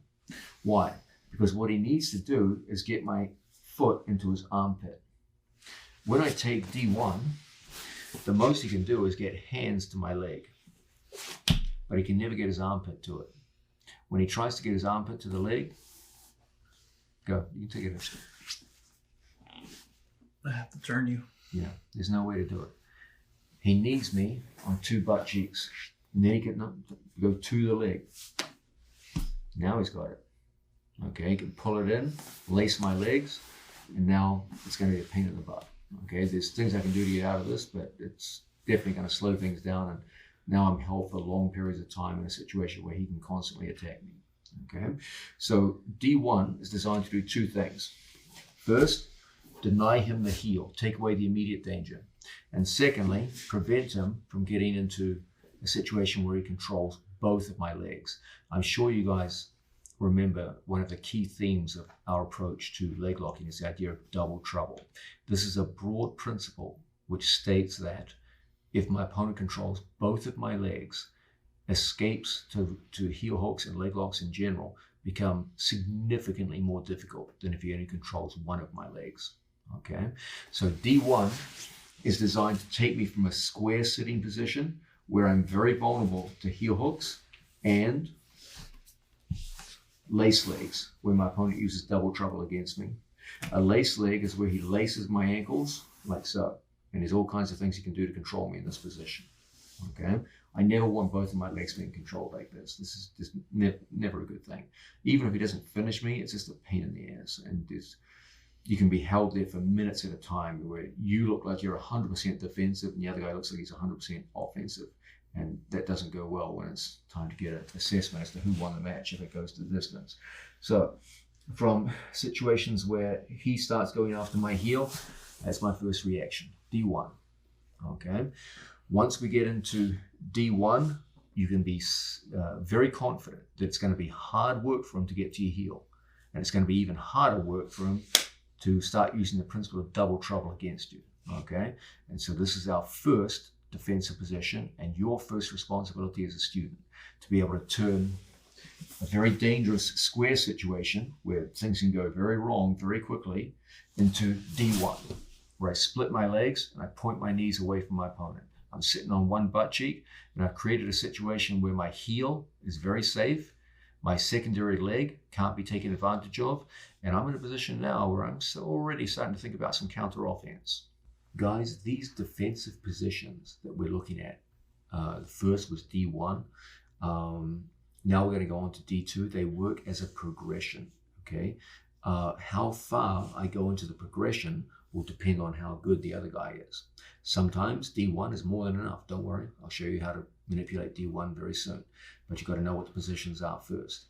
Why? Because what he needs to do is get my foot into his armpit. When I take D1, the most he can do is get hands to my leg, but he can never get his armpit to it. When he tries to get his armpit to the leg, go, you can take it. I have to turn you. Yeah, there's no way to do it. He needs me on two butt cheeks, and then he can go to the leg. Now he's got it. Okay, he can pull it in, lace my legs, and now it's going to be a pain in the butt. Okay, there's things I can do to get out of this, but it's definitely going to slow things down. And now I'm held for long periods of time in a situation where he can constantly attack me. Okay, so D1 is designed to do two things. First, deny him the heel, take away the immediate danger. And secondly, prevent him from getting into a situation where he controls both of my legs. I'm sure you guys remember one of the key themes of our approach to leg locking is the idea of double trouble. This is a broad principle which states that if my opponent controls both of my legs, escapes to heel hooks and leg locks in general become significantly more difficult than if he only controls one of my legs. Okay, so D1 is designed to take me from a square sitting position where I'm very vulnerable to heel hooks and lace legs, where my opponent uses double trouble against me. A lace leg is where he laces my ankles like so, and there's all kinds of things he can do to control me in this position. Okay, I never want both of my legs being controlled like this. This is just never a good thing. Even if he doesn't finish me, it's just a pain in the ass, and you can be held there for minutes at a time where you look like you're 100% defensive and the other guy looks like he's 100% offensive. And that doesn't go well when it's time to get an assessment as to who won the match if it goes to the distance. So from situations where he starts going after my heel, that's my first reaction, D1. Okay. Once we get into D1, you can be very confident that it's going to be hard work for him to get to your heel. And it's going to be even harder work for him to start using the principle of double trouble against you. Okay. And so this is our first defensive position, and your first responsibility as a student to be able to turn a very dangerous square situation where things can go very wrong very quickly into D1, where I split my legs and I point my knees away from my opponent. I'm sitting on one butt cheek, and I've created a situation where my heel is very safe, my secondary leg can't be taken advantage of, and I'm in a position now where I'm already starting to think about some counter offense. Guys, these defensive positions that we're looking at, the first was D1. Now we're going to go on to D2. They work as a progression, okay? How far I go into the progression will depend on how good the other guy is. Sometimes D1 is more than enough. Don't worry. I'll show you how to manipulate D1 very soon. But you've got to know what the positions are first.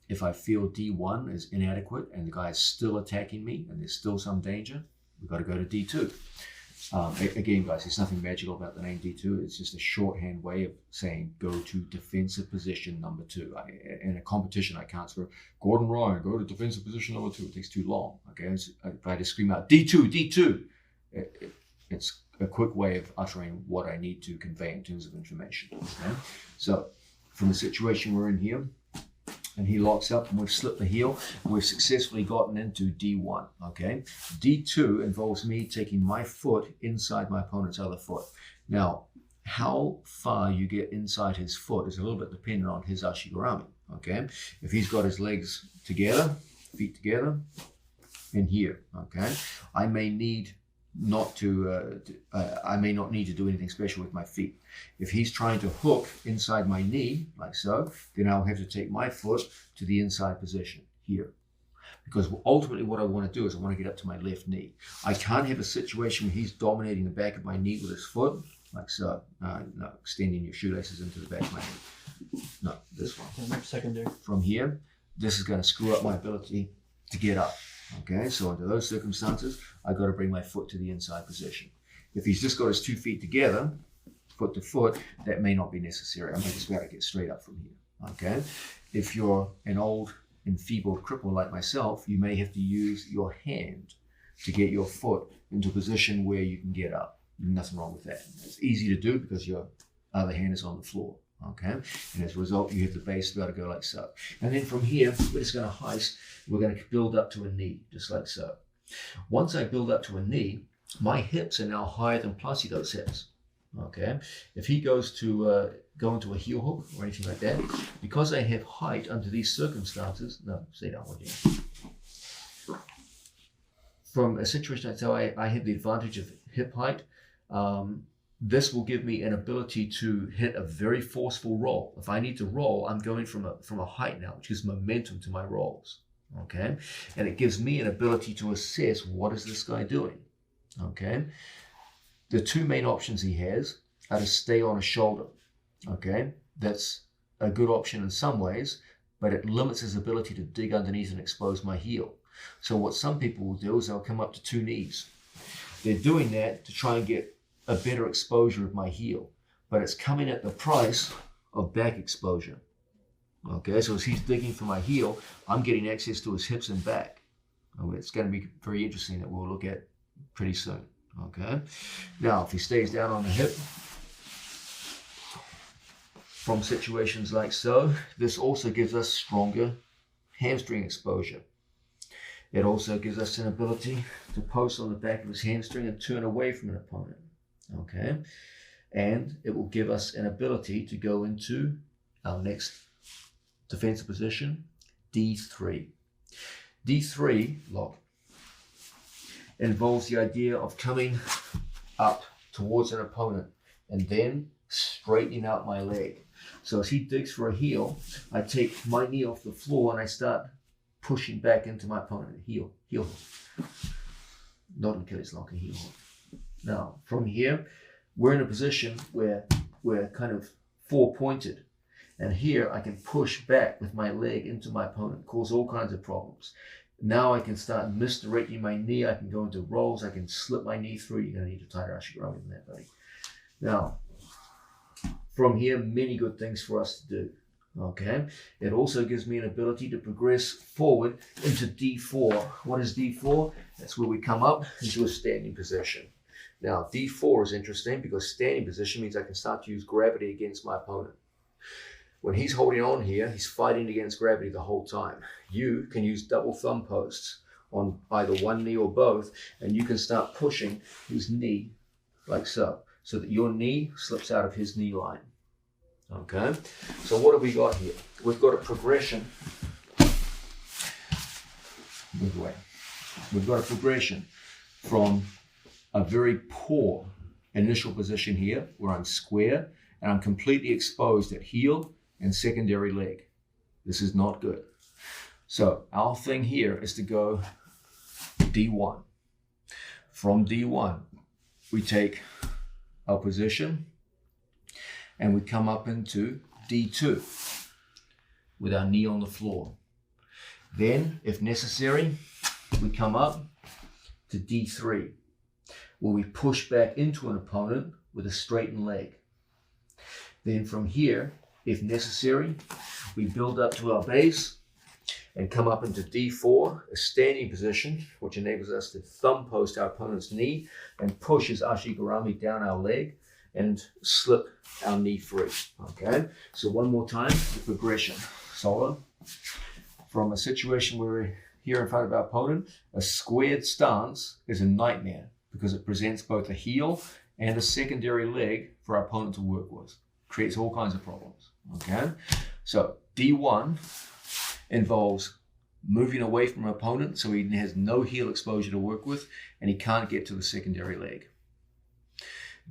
If I feel D1 is inadequate and the guy is still attacking me and there's still some danger, we've got to go to D2. Again, guys, there's nothing magical about the name D2. It's just a shorthand way of saying go to defensive position number 2. In a competition, I can't swear, Gordon Ryan, go to defensive position number 2. It takes too long. Okay, if I just scream out D2, D2, it's a quick way of uttering what I need to convey in terms of information. Okay? So, from the situation we're in here, and he locks up and we've slipped the heel, and we've successfully gotten into D1, okay? D2 involves me taking my foot inside my opponent's other foot. Now, how far you get inside his foot is a little bit dependent on his Ashigarami, okay? If he's got his legs together, feet together, in here, okay? I may not need to do anything special with my feet. If he's trying to hook inside my knee, like so, then I'll have to take my foot to the inside position here. Because ultimately what I want to do is I want to get up to my left knee. I can't have a situation where he's dominating the back of my knee with his foot, like so. No, extending your shoelaces into the back of my knee. No, this one. Secondary. From here, this is going to screw up my ability to get up. Okay, so under those circumstances, I've got to bring my foot to the inside position. If he's just got his 2 feet together, foot to foot, that may not be necessary. I may just be able to get straight up from here, okay? If you're an old enfeebled cripple like myself, you may have to use your hand to get your foot into a position where you can get up. Nothing wrong with that. It's easy to do because your other hand is on the floor, okay? And as a result, you have the base to be able to go like so. And then from here, we're just going to heist. We're going to build up to a knee, just like so. Once I build up to a knee, my hips are now higher than Placido's hips, okay? If he goes to go into a heel hook or anything like that, because I have height under these circumstances, no, stay down with you. From a situation like that, I have the advantage of hip height. This will give me an ability to hit a very forceful roll. If I need to roll, I'm going from a height now, which gives momentum to my rolls, okay? And it gives me an ability to assess what is this guy doing, okay? The two main options he has are to stay on a shoulder, okay? That's a good option in some ways, but it limits his ability to dig underneath and expose my heel. So what some people will do is they'll come up to two knees. They're doing that to try and get a better exposure of my heel, but it's coming at the price of back exposure. Okay, so as he's digging for my heel, I'm getting access to his hips and back. It's going to be very interesting that we'll look at pretty soon. Okay, now if he stays down on the hip, from situations like so, this also gives us stronger hamstring exposure. It also gives us an ability to post on the back of his hamstring and turn away from an opponent. Okay, and it will give us an ability to go into our next defensive position, D3. D3 lock involves the idea of coming up towards an opponent and then straightening out my leg. So as he digs for a heel, I take my knee off the floor and I start pushing back into my opponent. Heel hook. Not an Achilles lock, a heel hook. Now, from here, we're in a position where we're kind of four-pointed. And here, I can push back with my leg into my opponent, cause all kinds of problems. Now I can start misdirecting my knee. I can go into rolls. I can slip my knee through. You're going to need a tighter ashigarami than that, buddy. Now, from here, many good things for us to do. Okay, it also gives me an ability to progress forward into D4. What is D4? That's where we come up into a standing position. Now, D4 is interesting because standing position means I can start to use gravity against my opponent. When he's holding on here, he's fighting against gravity the whole time. You can use double thumb posts on either one knee or both, and you can start pushing his knee like so that your knee slips out of his knee line. Okay, so what have we got here? We've got a progression. We've got a progression from a very poor initial position here where I'm square and I'm completely exposed at heel and secondary leg. This is not good. So our thing here is to go D1. From D1, we take our position and we come up into D2 with our knee on the floor. Then, if necessary, we come up to D3, where we push back into an opponent with a straightened leg. Then from here, if necessary, we build up to our base and come up into D4, a standing position, which enables us to thumb post our opponent's knee and push his ashigarami down our leg and slip our knee free. Okay, so one more time, the progression. Solo. From a situation where we're here in front of our opponent, a squared stance is a nightmare because it presents both a heel and a secondary leg for our opponent to work with. Creates all kinds of problems. Okay, so D1 involves moving away from an opponent so he has no heel exposure to work with and he can't get to the secondary leg.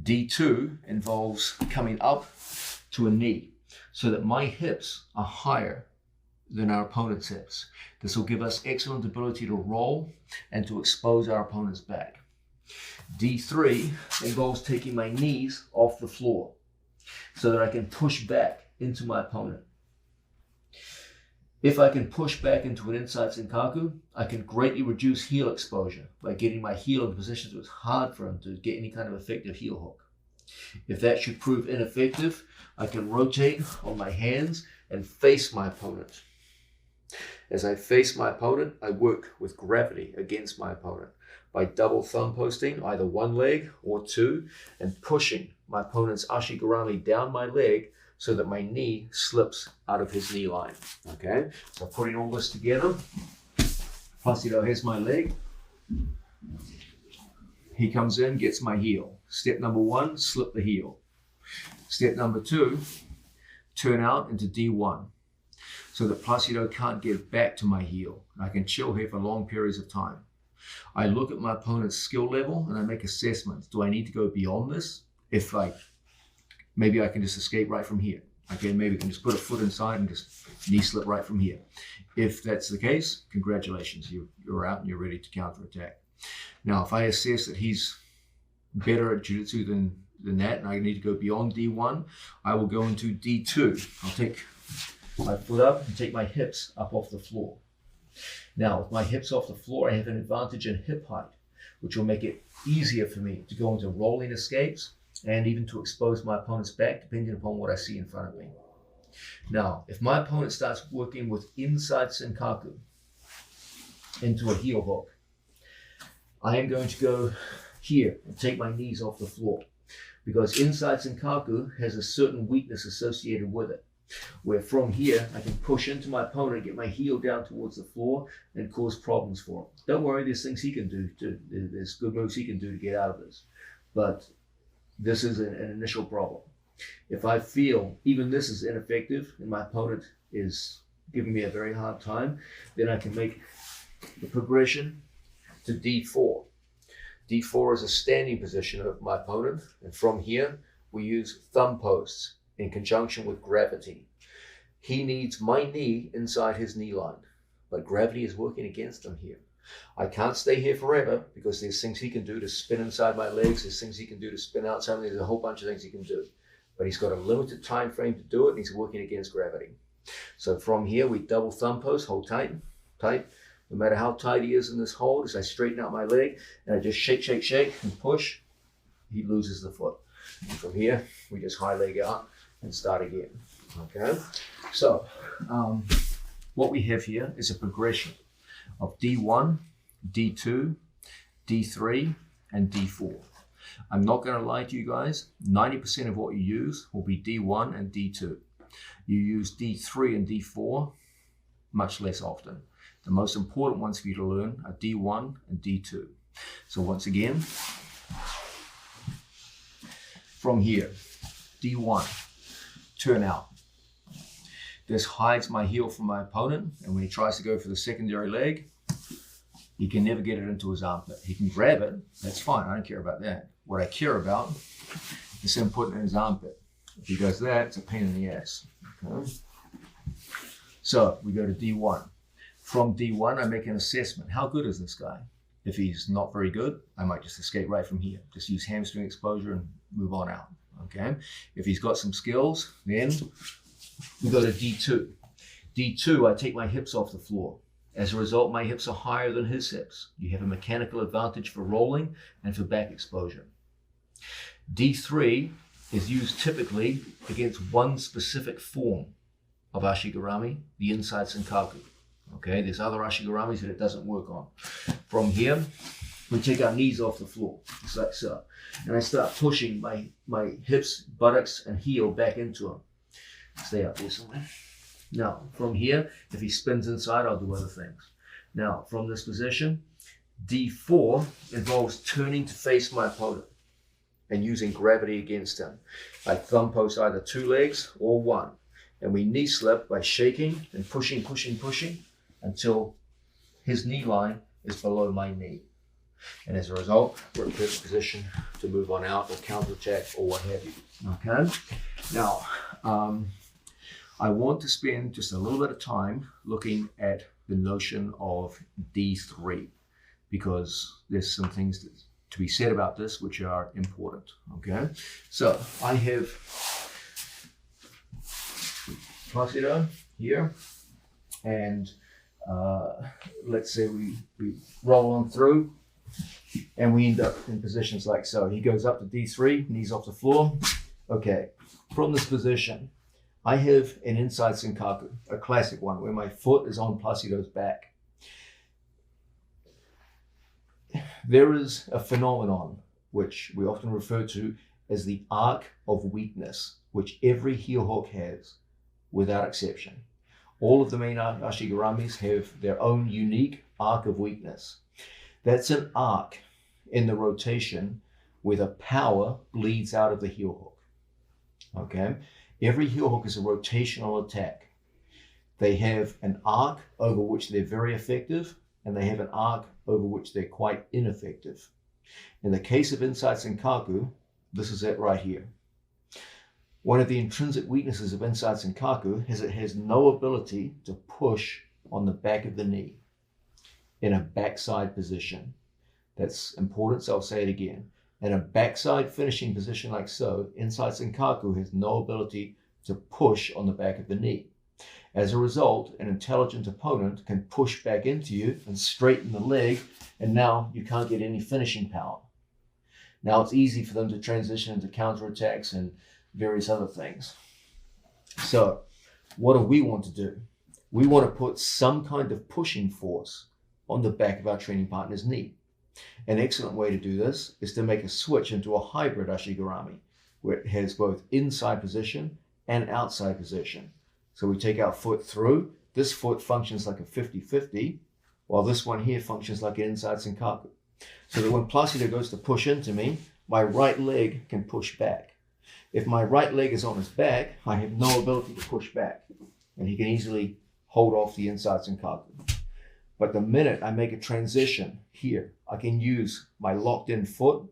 D2 involves coming up to a knee so that my hips are higher than our opponent's hips. This will give us excellent ability to roll and to expose our opponent's back. D3 involves taking my knees off the floor so that I can push back into my opponent. If I can push back into an inside senkaku, I can greatly reduce heel exposure by getting my heel in positions so it's hard for him to get any kind of effective heel hook. If that should prove ineffective, I can rotate on my hands and face my opponent. As I face my opponent, I work with gravity against my opponent by double thumb posting either one leg or two and pushing my opponent's Ashigarami down my leg so that my knee slips out of his knee line. Okay, so putting all this together, Placido has my leg. He comes in, gets my heel. Step number one, slip the heel. Step number two, turn out into D1 so that Placido can't get back to my heel. I can chill here for long periods of time. I look at my opponent's skill level and I make assessments. Do I need to go beyond this? If maybe I can just escape right from here. Okay, maybe I can just put a foot inside and just knee slip right from here. If that's the case, congratulations, you're out and you're ready to counterattack. Now, if I assess that he's better at jiu-jitsu than that and I need to go beyond D1, I will go into D2. I'll take my foot up and take my hips up off the floor. Now, with my hips off the floor, I have an advantage in hip height, which will make it easier for me to go into rolling escapes and even to expose my opponent's back, depending upon what I see in front of me. Now, if my opponent starts working with inside Senkaku into a heel hook, I am going to go here and take my knees off the floor because inside Senkaku has a certain weakness associated with it, where from here I can push into my opponent, get my heel down towards the floor and cause problems for him. Don't worry, there's things he can do too. There's good moves he can do to get out of this. But this is an initial problem. If I feel even this is ineffective and my opponent is giving me a very hard time, then I can make the progression to D4. D4 is a standing position of my opponent, and from here we use thumb posts in conjunction with gravity. He needs my knee inside his knee line, but gravity is working against him here. I can't stay here forever because there's things he can do to spin inside my legs, there's things he can do to spin outside, there's a whole bunch of things he can do. But he's got a limited time frame to do it and he's working against gravity. So from here we double thumb post, hold tight. No matter how tight he is in this hold, as I straighten out my leg and I just shake and push, he loses the foot. And from here, we just high leg out and start again. Okay, so what we have here is a progression of D1, D2, D3, and D4. I'm not going to lie to you guys, 90% of what you use will be D1 and D2. You use D3 and D4 much less often. The most important ones for you to learn are D1 and D2. So once again, from here, D1, turn out. This hides my heel from my opponent, and when he tries to go for the secondary leg, he can never get it into his armpit. He can grab it, that's fine, I don't care about that. What I care about is him putting it in his armpit. If he does that, it's a pain in the ass. Okay? So we go to D1. From D1, I make an assessment. How good is this guy? If he's not very good, I might just escape right from here. Just use hamstring exposure and move on out. Okay. If he's got some skills, then we go to D2. D2, I take my hips off the floor. As a result, my hips are higher than his hips. You have a mechanical advantage for rolling and for back exposure. D3 is used typically against one specific form of Ashigarami, the inside Senkaku. Okay, there's other Ashigaramis that it doesn't work on. From here, we take our knees off the floor, just like so. And I start pushing my hips, buttocks, and heel back into him. Stay up there somewhere. Now, from here, if he spins inside, I'll do other things. Now, from this position, D4 involves turning to face my opponent and using gravity against him. I thumb post either two legs or one. And we knee slip by shaking and pushing until his knee line is below my knee. And as a result, we're in perfect position to move on out or counterattack or what have you. Okay? Now, I want to spend just a little bit of time looking at the notion of D3 because there's some things to be said about this which are important. Okay? So I have Placido here, and let's say we roll on through. And we end up in positions like so. He goes up to D3, knees off the floor. Okay, from this position, I have an inside Senkaku, a classic one, where my foot is on Placido's back. There is a phenomenon which we often refer to as the arc of weakness, which every heel hook has, without exception. All of the main Ashigaramis have their own unique arc of weakness. That's an arc in the rotation where the power bleeds out of the heel hook. Okay? Every heel hook is a rotational attack. They have an arc over which they're very effective, and they have an arc over which they're quite ineffective. In the case of inside Senkaku, this is it right here. One of the intrinsic weaknesses of inside Senkaku is it has no ability to push on the back of the knee in a backside position. That's important, so I'll say it again. In a backside finishing position like so, inside Senkaku has no ability to push on the back of the knee. As a result, an intelligent opponent can push back into you and straighten the leg, and now you can't get any finishing power. Now it's easy for them to transition into counterattacks and various other things. So what do we want to do? We want to put some kind of pushing force on the back of our training partner's knee. An excellent way to do this is to make a switch into a hybrid Ashigarami, where it has both inside position and outside position. So we take our foot through. This foot functions like a 50-50, while this one here functions like an inside Senkaku. So that when Placido goes to push into me, my right leg can push back. If my right leg is on his back, I have no ability to push back, and he can easily hold off the inside Senkaku. But the minute I make a transition here, I can use my locked in foot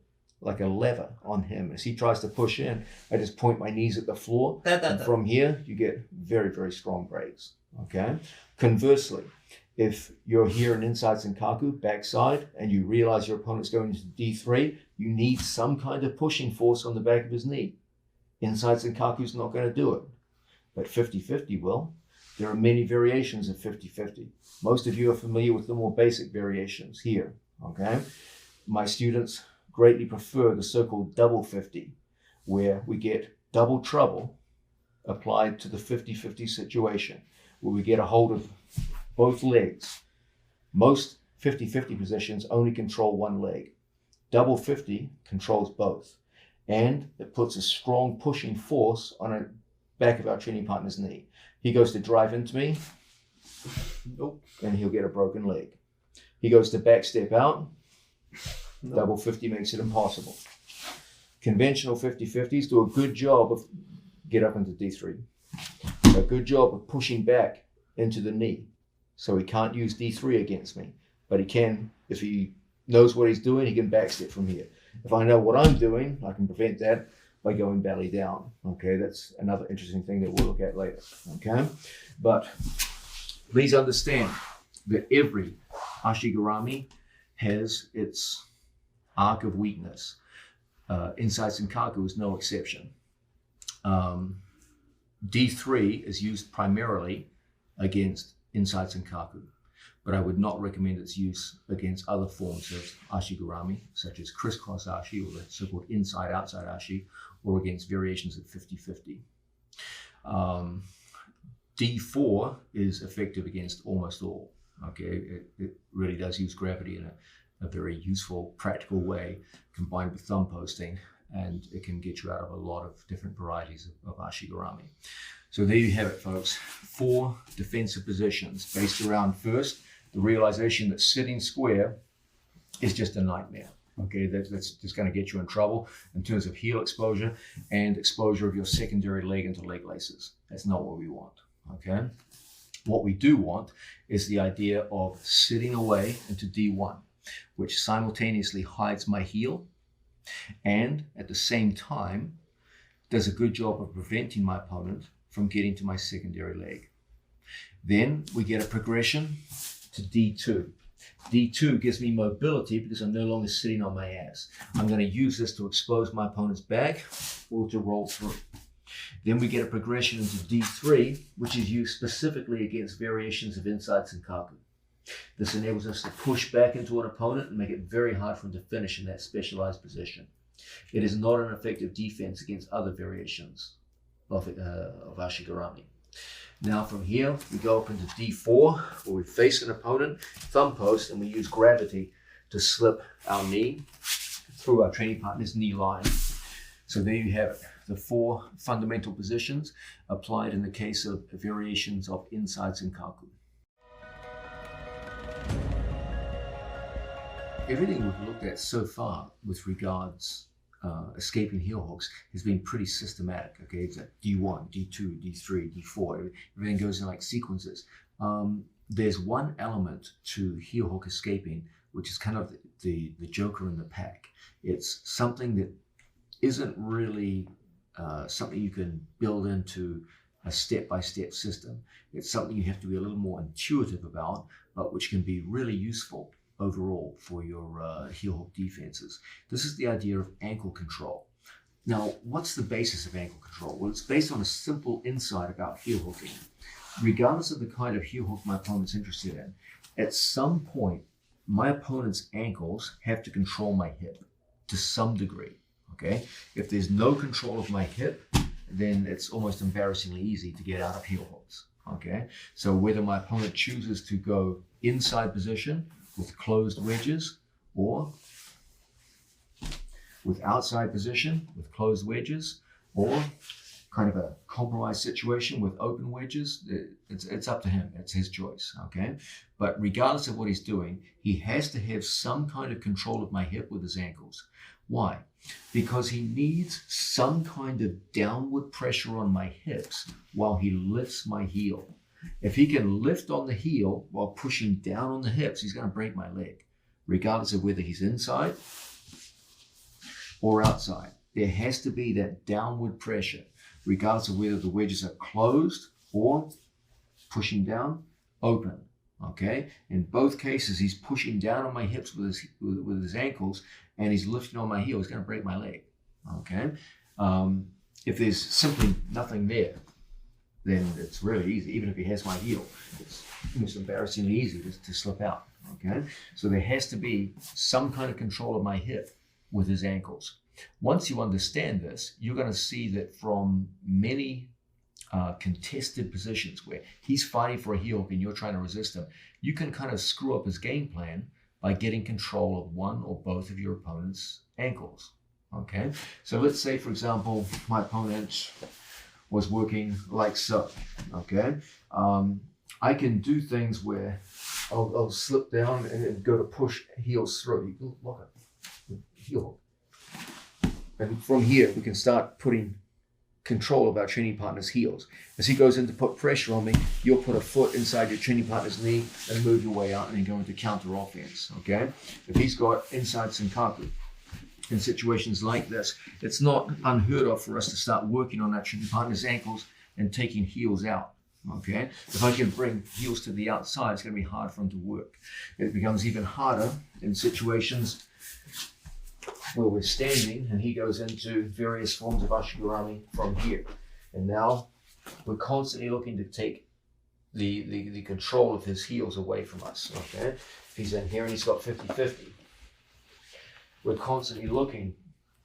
like a lever on him. As he tries to push in, I just point my knees at the floor. And from here, you get very, very strong breaks. Okay. Conversely, if you're here in inside Senkaku, backside, and you realize your opponent's going into D3, you need some kind of pushing force on the back of his knee. Inside Senkaku's not going to do it, but 50-50 will. There are many variations of 50-50. Most of you are familiar with the more basic variations here, okay? My students greatly prefer the so-called double 50, where we get double trouble applied to the 50-50 situation, where we get a hold of both legs. Most 50-50 positions only control one leg. Double 50 controls both, and it puts a strong pushing force on the back of our training partner's knee. He goes to drive into me, nope, and he'll get a broken leg. He goes to back step out, nope. Double 50 makes it impossible. Conventional 50-50s do a good job of get up into D3. A good job of pushing back into the knee. So he can't use D3 against me, but he can, if he knows what he's doing, he can backstep from here. If I know what I'm doing, I can prevent that by going belly down. Okay, that's another interesting thing that we'll look at later. Okay, but please understand that every Ashigarami has its arc of weakness. Inside Senkaku is no exception. D3 is used primarily against inside Senkaku, but I would not recommend its use against other forms of Ashigarami, such as crisscross Ashi, or the so-called inside-outside Ashi, or against variations of 50-50. D4 is effective against almost all. Okay, it really does use gravity in a very useful, practical way, combined with thumb posting, and it can get you out of a lot of different varieties of Ashigarami. So there you have it, folks. 4 defensive positions based around, first, the realization that sitting square is just a nightmare. Okay, that's just going to get you in trouble in terms of heel exposure and exposure of your secondary leg into leg laces. That's not what we want. Okay, what we do want is the idea of sitting away into D1, which simultaneously hides my heel and at the same time does a good job of preventing my opponent from getting to my secondary leg. Then we get a progression to D2. D2 gives me mobility because I'm no longer sitting on my ass. I'm going to use this to expose my opponent's back or to roll through. Then we get a progression into D3, which is used specifically against variations of inside Senkaku. This enables us to push back into an opponent and make it very hard for him to finish in that specialized position. It is not an effective defense against other variations of ashigarami. Now from here, we go up into D4, where we face an opponent, thumb post, and we use gravity to slip our knee through our training partner's knee line. So there you have it, the 4 fundamental positions applied in the case of variations of inside Senkaku. Everything we've looked at so far with regards escaping heel hooks has been pretty systematic. Okay, it's like D1, D2, D3, D4. Everything goes in like sequences. There's one element to heel hook escaping, which is kind of the joker in the pack. It's something that isn't really something you can build into a step-by-step system. It's something you have to be a little more intuitive about, but which can be really useful overall for your heel hook defenses. This is the idea of ankle control. Now, what's the basis of ankle control? Well, it's based on a simple insight about heel hooking. Regardless of the kind of heel hook my opponent's interested in, at some point, my opponent's ankles have to control my hip to some degree. Okay? If there's no control of my hip, then it's almost embarrassingly easy to get out of heel hooks. Okay? So whether my opponent chooses to go inside position with closed wedges, or with outside position with closed wedges, or kind of a compromised situation with open wedges, it's up to him. It's his choice, okay? But regardless of what he's doing, he has to have some kind of control of my hip with his ankles. Why? Because he needs some kind of downward pressure on my hips while he lifts my heel. If he can lift on the heel while pushing down on the hips, he's going to break my leg, regardless of whether he's inside or outside. There has to be that downward pressure, regardless of whether the wedges are closed or pushing down, open. Okay? In both cases, he's pushing down on my hips with his ankles, and he's lifting on my heel. He's going to break my leg. Okay? If there's simply nothing there, then it's really easy. Even if he has my heel, it's almost embarrassingly easy to slip out. Okay? So there has to be some kind of control of my hip with his ankles. Once you understand this, you're going to see that from many contested positions where he's fighting for a heel hook and you're trying to resist him, you can kind of screw up his game plan by getting control of one or both of your opponent's ankles. Okay? So let's say, for example, my opponent was working like so. Okay? I can do things where I'll slip down and go to push heels through. Look at heel hook. And from here, we can start putting control of our training partner's heels. As he goes in to put pressure on me, you'll put a foot inside your training partner's knee and move your way out and then go into counter offense. Okay? If he's got inside Senkaku, in situations like this, it's not unheard of for us to start working on our training partner's ankles and taking heels out. Okay? If I can bring heels to the outside, it's going to be hard for him to work. It becomes even harder in situations where we're standing and he goes into various forms of ashigarami from here. And now we're constantly looking to take the control of his heels away from us. Okay? If he's in here and he's got 50-50, we're constantly looking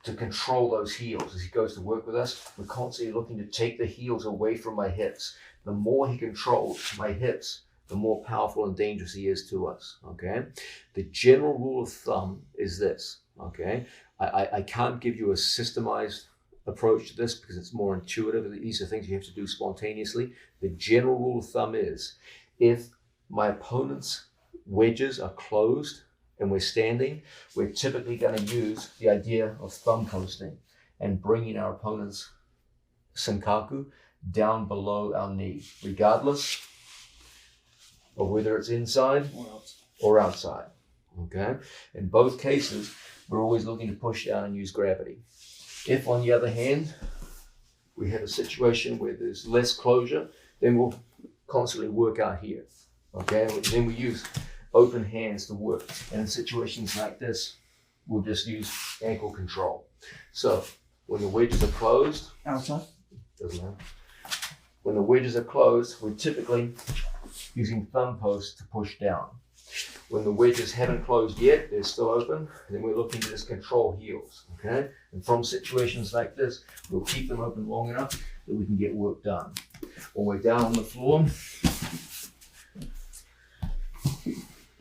to control those heels. As he goes to work with us, we're constantly looking to take the heels away from my hips. The more he controls my hips, the more powerful and dangerous he is to us. Okay? The general rule of thumb is this. Okay, I can't give you a systemized approach to this because it's more intuitive. These are things you have to do spontaneously. The general rule of thumb is if my opponent's wedges are closed and we're standing, we're typically going to use the idea of thumb posting and bringing our opponent's Senkaku down below our knee, regardless of whether it's inside or outside. Okay, in both cases, we're always looking to push down and use gravity. If, on the other hand, we have a situation where there's less closure, then we'll constantly work out here. Okay, and then we use open hands to work. And in situations like this, we'll just use ankle control. So when the wedges are closed, outside, doesn't matter. When the wedges are closed, we're typically using thumb posts to push down. When the wedges haven't closed yet, they're still open, then we're looking to just control heels, okay? And from situations like this, we'll keep them open long enough that we can get work done. When we're down on the floor,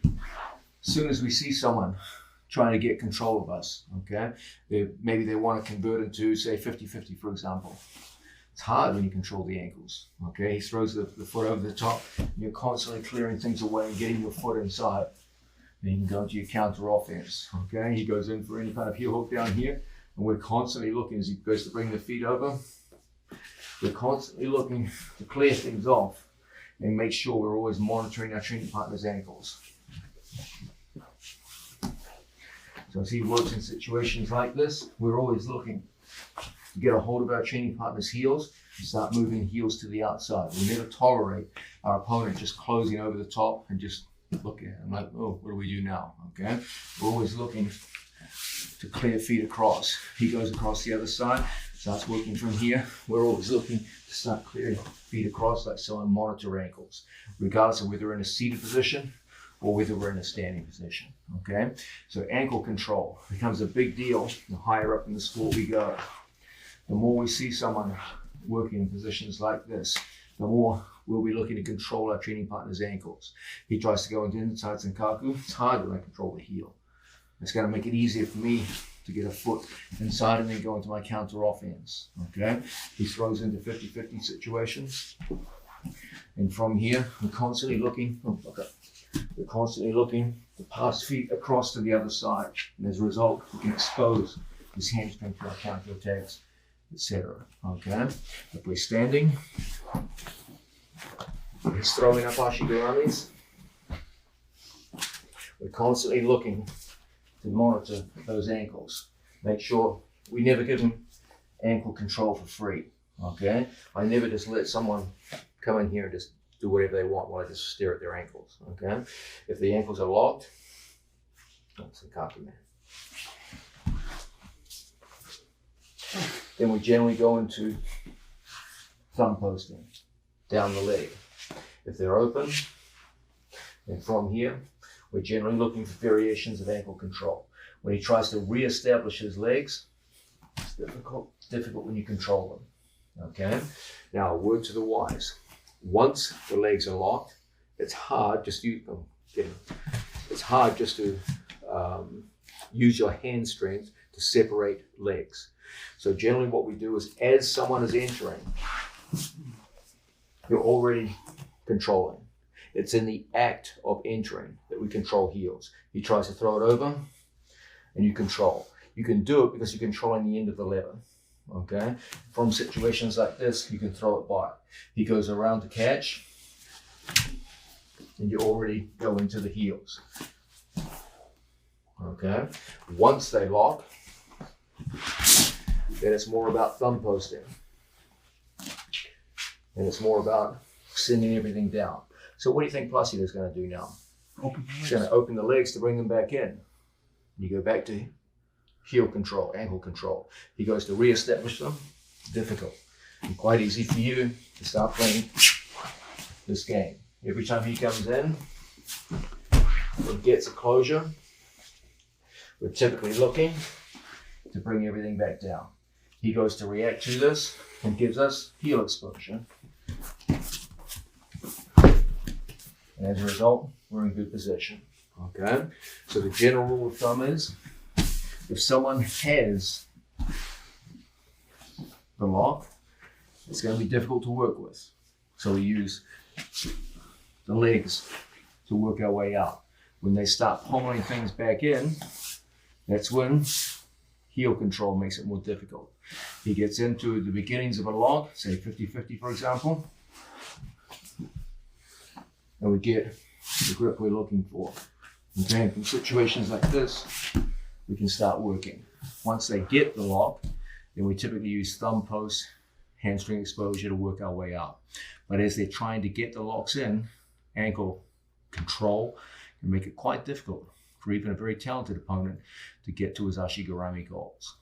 as soon as we see someone trying to get control of us, okay? Maybe they want to convert into, say, 50-50, for example. It's hard when you control the ankles, okay? He throws the foot over the top, and you're constantly clearing things away and getting your foot inside. Then you can go into your counter offense, okay? He goes in for any kind of heel hook down here, and we're constantly looking as he goes to bring the feet over. We're constantly looking to clear things off and make sure we're always monitoring our training partner's ankles. So as he works in situations like this, we're always looking to get a hold of our training partner's heels and start moving heels to the outside. We never tolerate our opponent just closing over the top and just look at him like, oh, what do we do now? Okay, we're always looking to clear feet across. He goes across the other side, starts working from here. We're always looking to start clearing feet across like so and monitor ankles, regardless of whether we're in a seated position or whether we're in a standing position, okay? So ankle control becomes a big deal the higher up in the sport we go. The more we see someone working in positions like this, the more we'll be looking to control our training partner's ankles. He tries to go into inside Senkaku, it's hard when I control the heel. It's gonna make it easier for me to get a foot inside and then go into my counter offense, okay? He throws into 50-50 situations. And from here, we're constantly looking, we're constantly looking to pass feet across to the other side. And as a result, we can expose his hamstring to our counter attacks, etc. Okay? If we're standing, he's throwing up Ashiguramis. We're constantly looking to monitor those ankles. Make sure we never give them ankle control for free. Okay? I never just let someone come in here and just do whatever they want while I just stare at their ankles, okay? If the ankles are locked, that's the Senkaku man. Then we generally go into thumb posting, down the leg. If they're open, then from here, we're generally looking for variations of ankle control. When he tries to re-establish his legs, it's difficult when you control them, okay? Now, a word to the wise. Once the legs are locked, it's hard just to use your hand strength to separate legs. So generally what we do is as someone is entering, you're already controlling. It's in the act of entering that we control heels. He tries to throw it over and you control. You can do it because you're controlling the end of the lever. Okay, from situations like this, you can throw it by. He goes around to catch, and you already go into the heels. Okay, once they lock, then it's more about thumb posting, and it's more about sending everything down. So what do you think Placido is going to do now? He's going to open the legs to bring them back in. You go back to heel control, ankle control. He goes to re-establish them. Difficult. And quite easy for you to start playing this game. Every time he comes in, and gets a closure, we're typically looking to bring everything back down. He goes to react to this and gives us heel exposure. And as a result, we're in good position. Okay? So the general rule of thumb is, if someone has the lock, it's going to be difficult to work with. So we use the legs to work our way out. When they start pummeling things back in, that's when heel control makes it more difficult. He gets into the beginnings of a lock, say 50-50 for example, and we get the grip we're looking for. Okay, from situations like this, we can start working. Once they get the lock, then we typically use thumb post, hamstring exposure to work our way out. But as they're trying to get the locks in, ankle control can make it quite difficult for even a very talented opponent to get to his Ashigurami goals.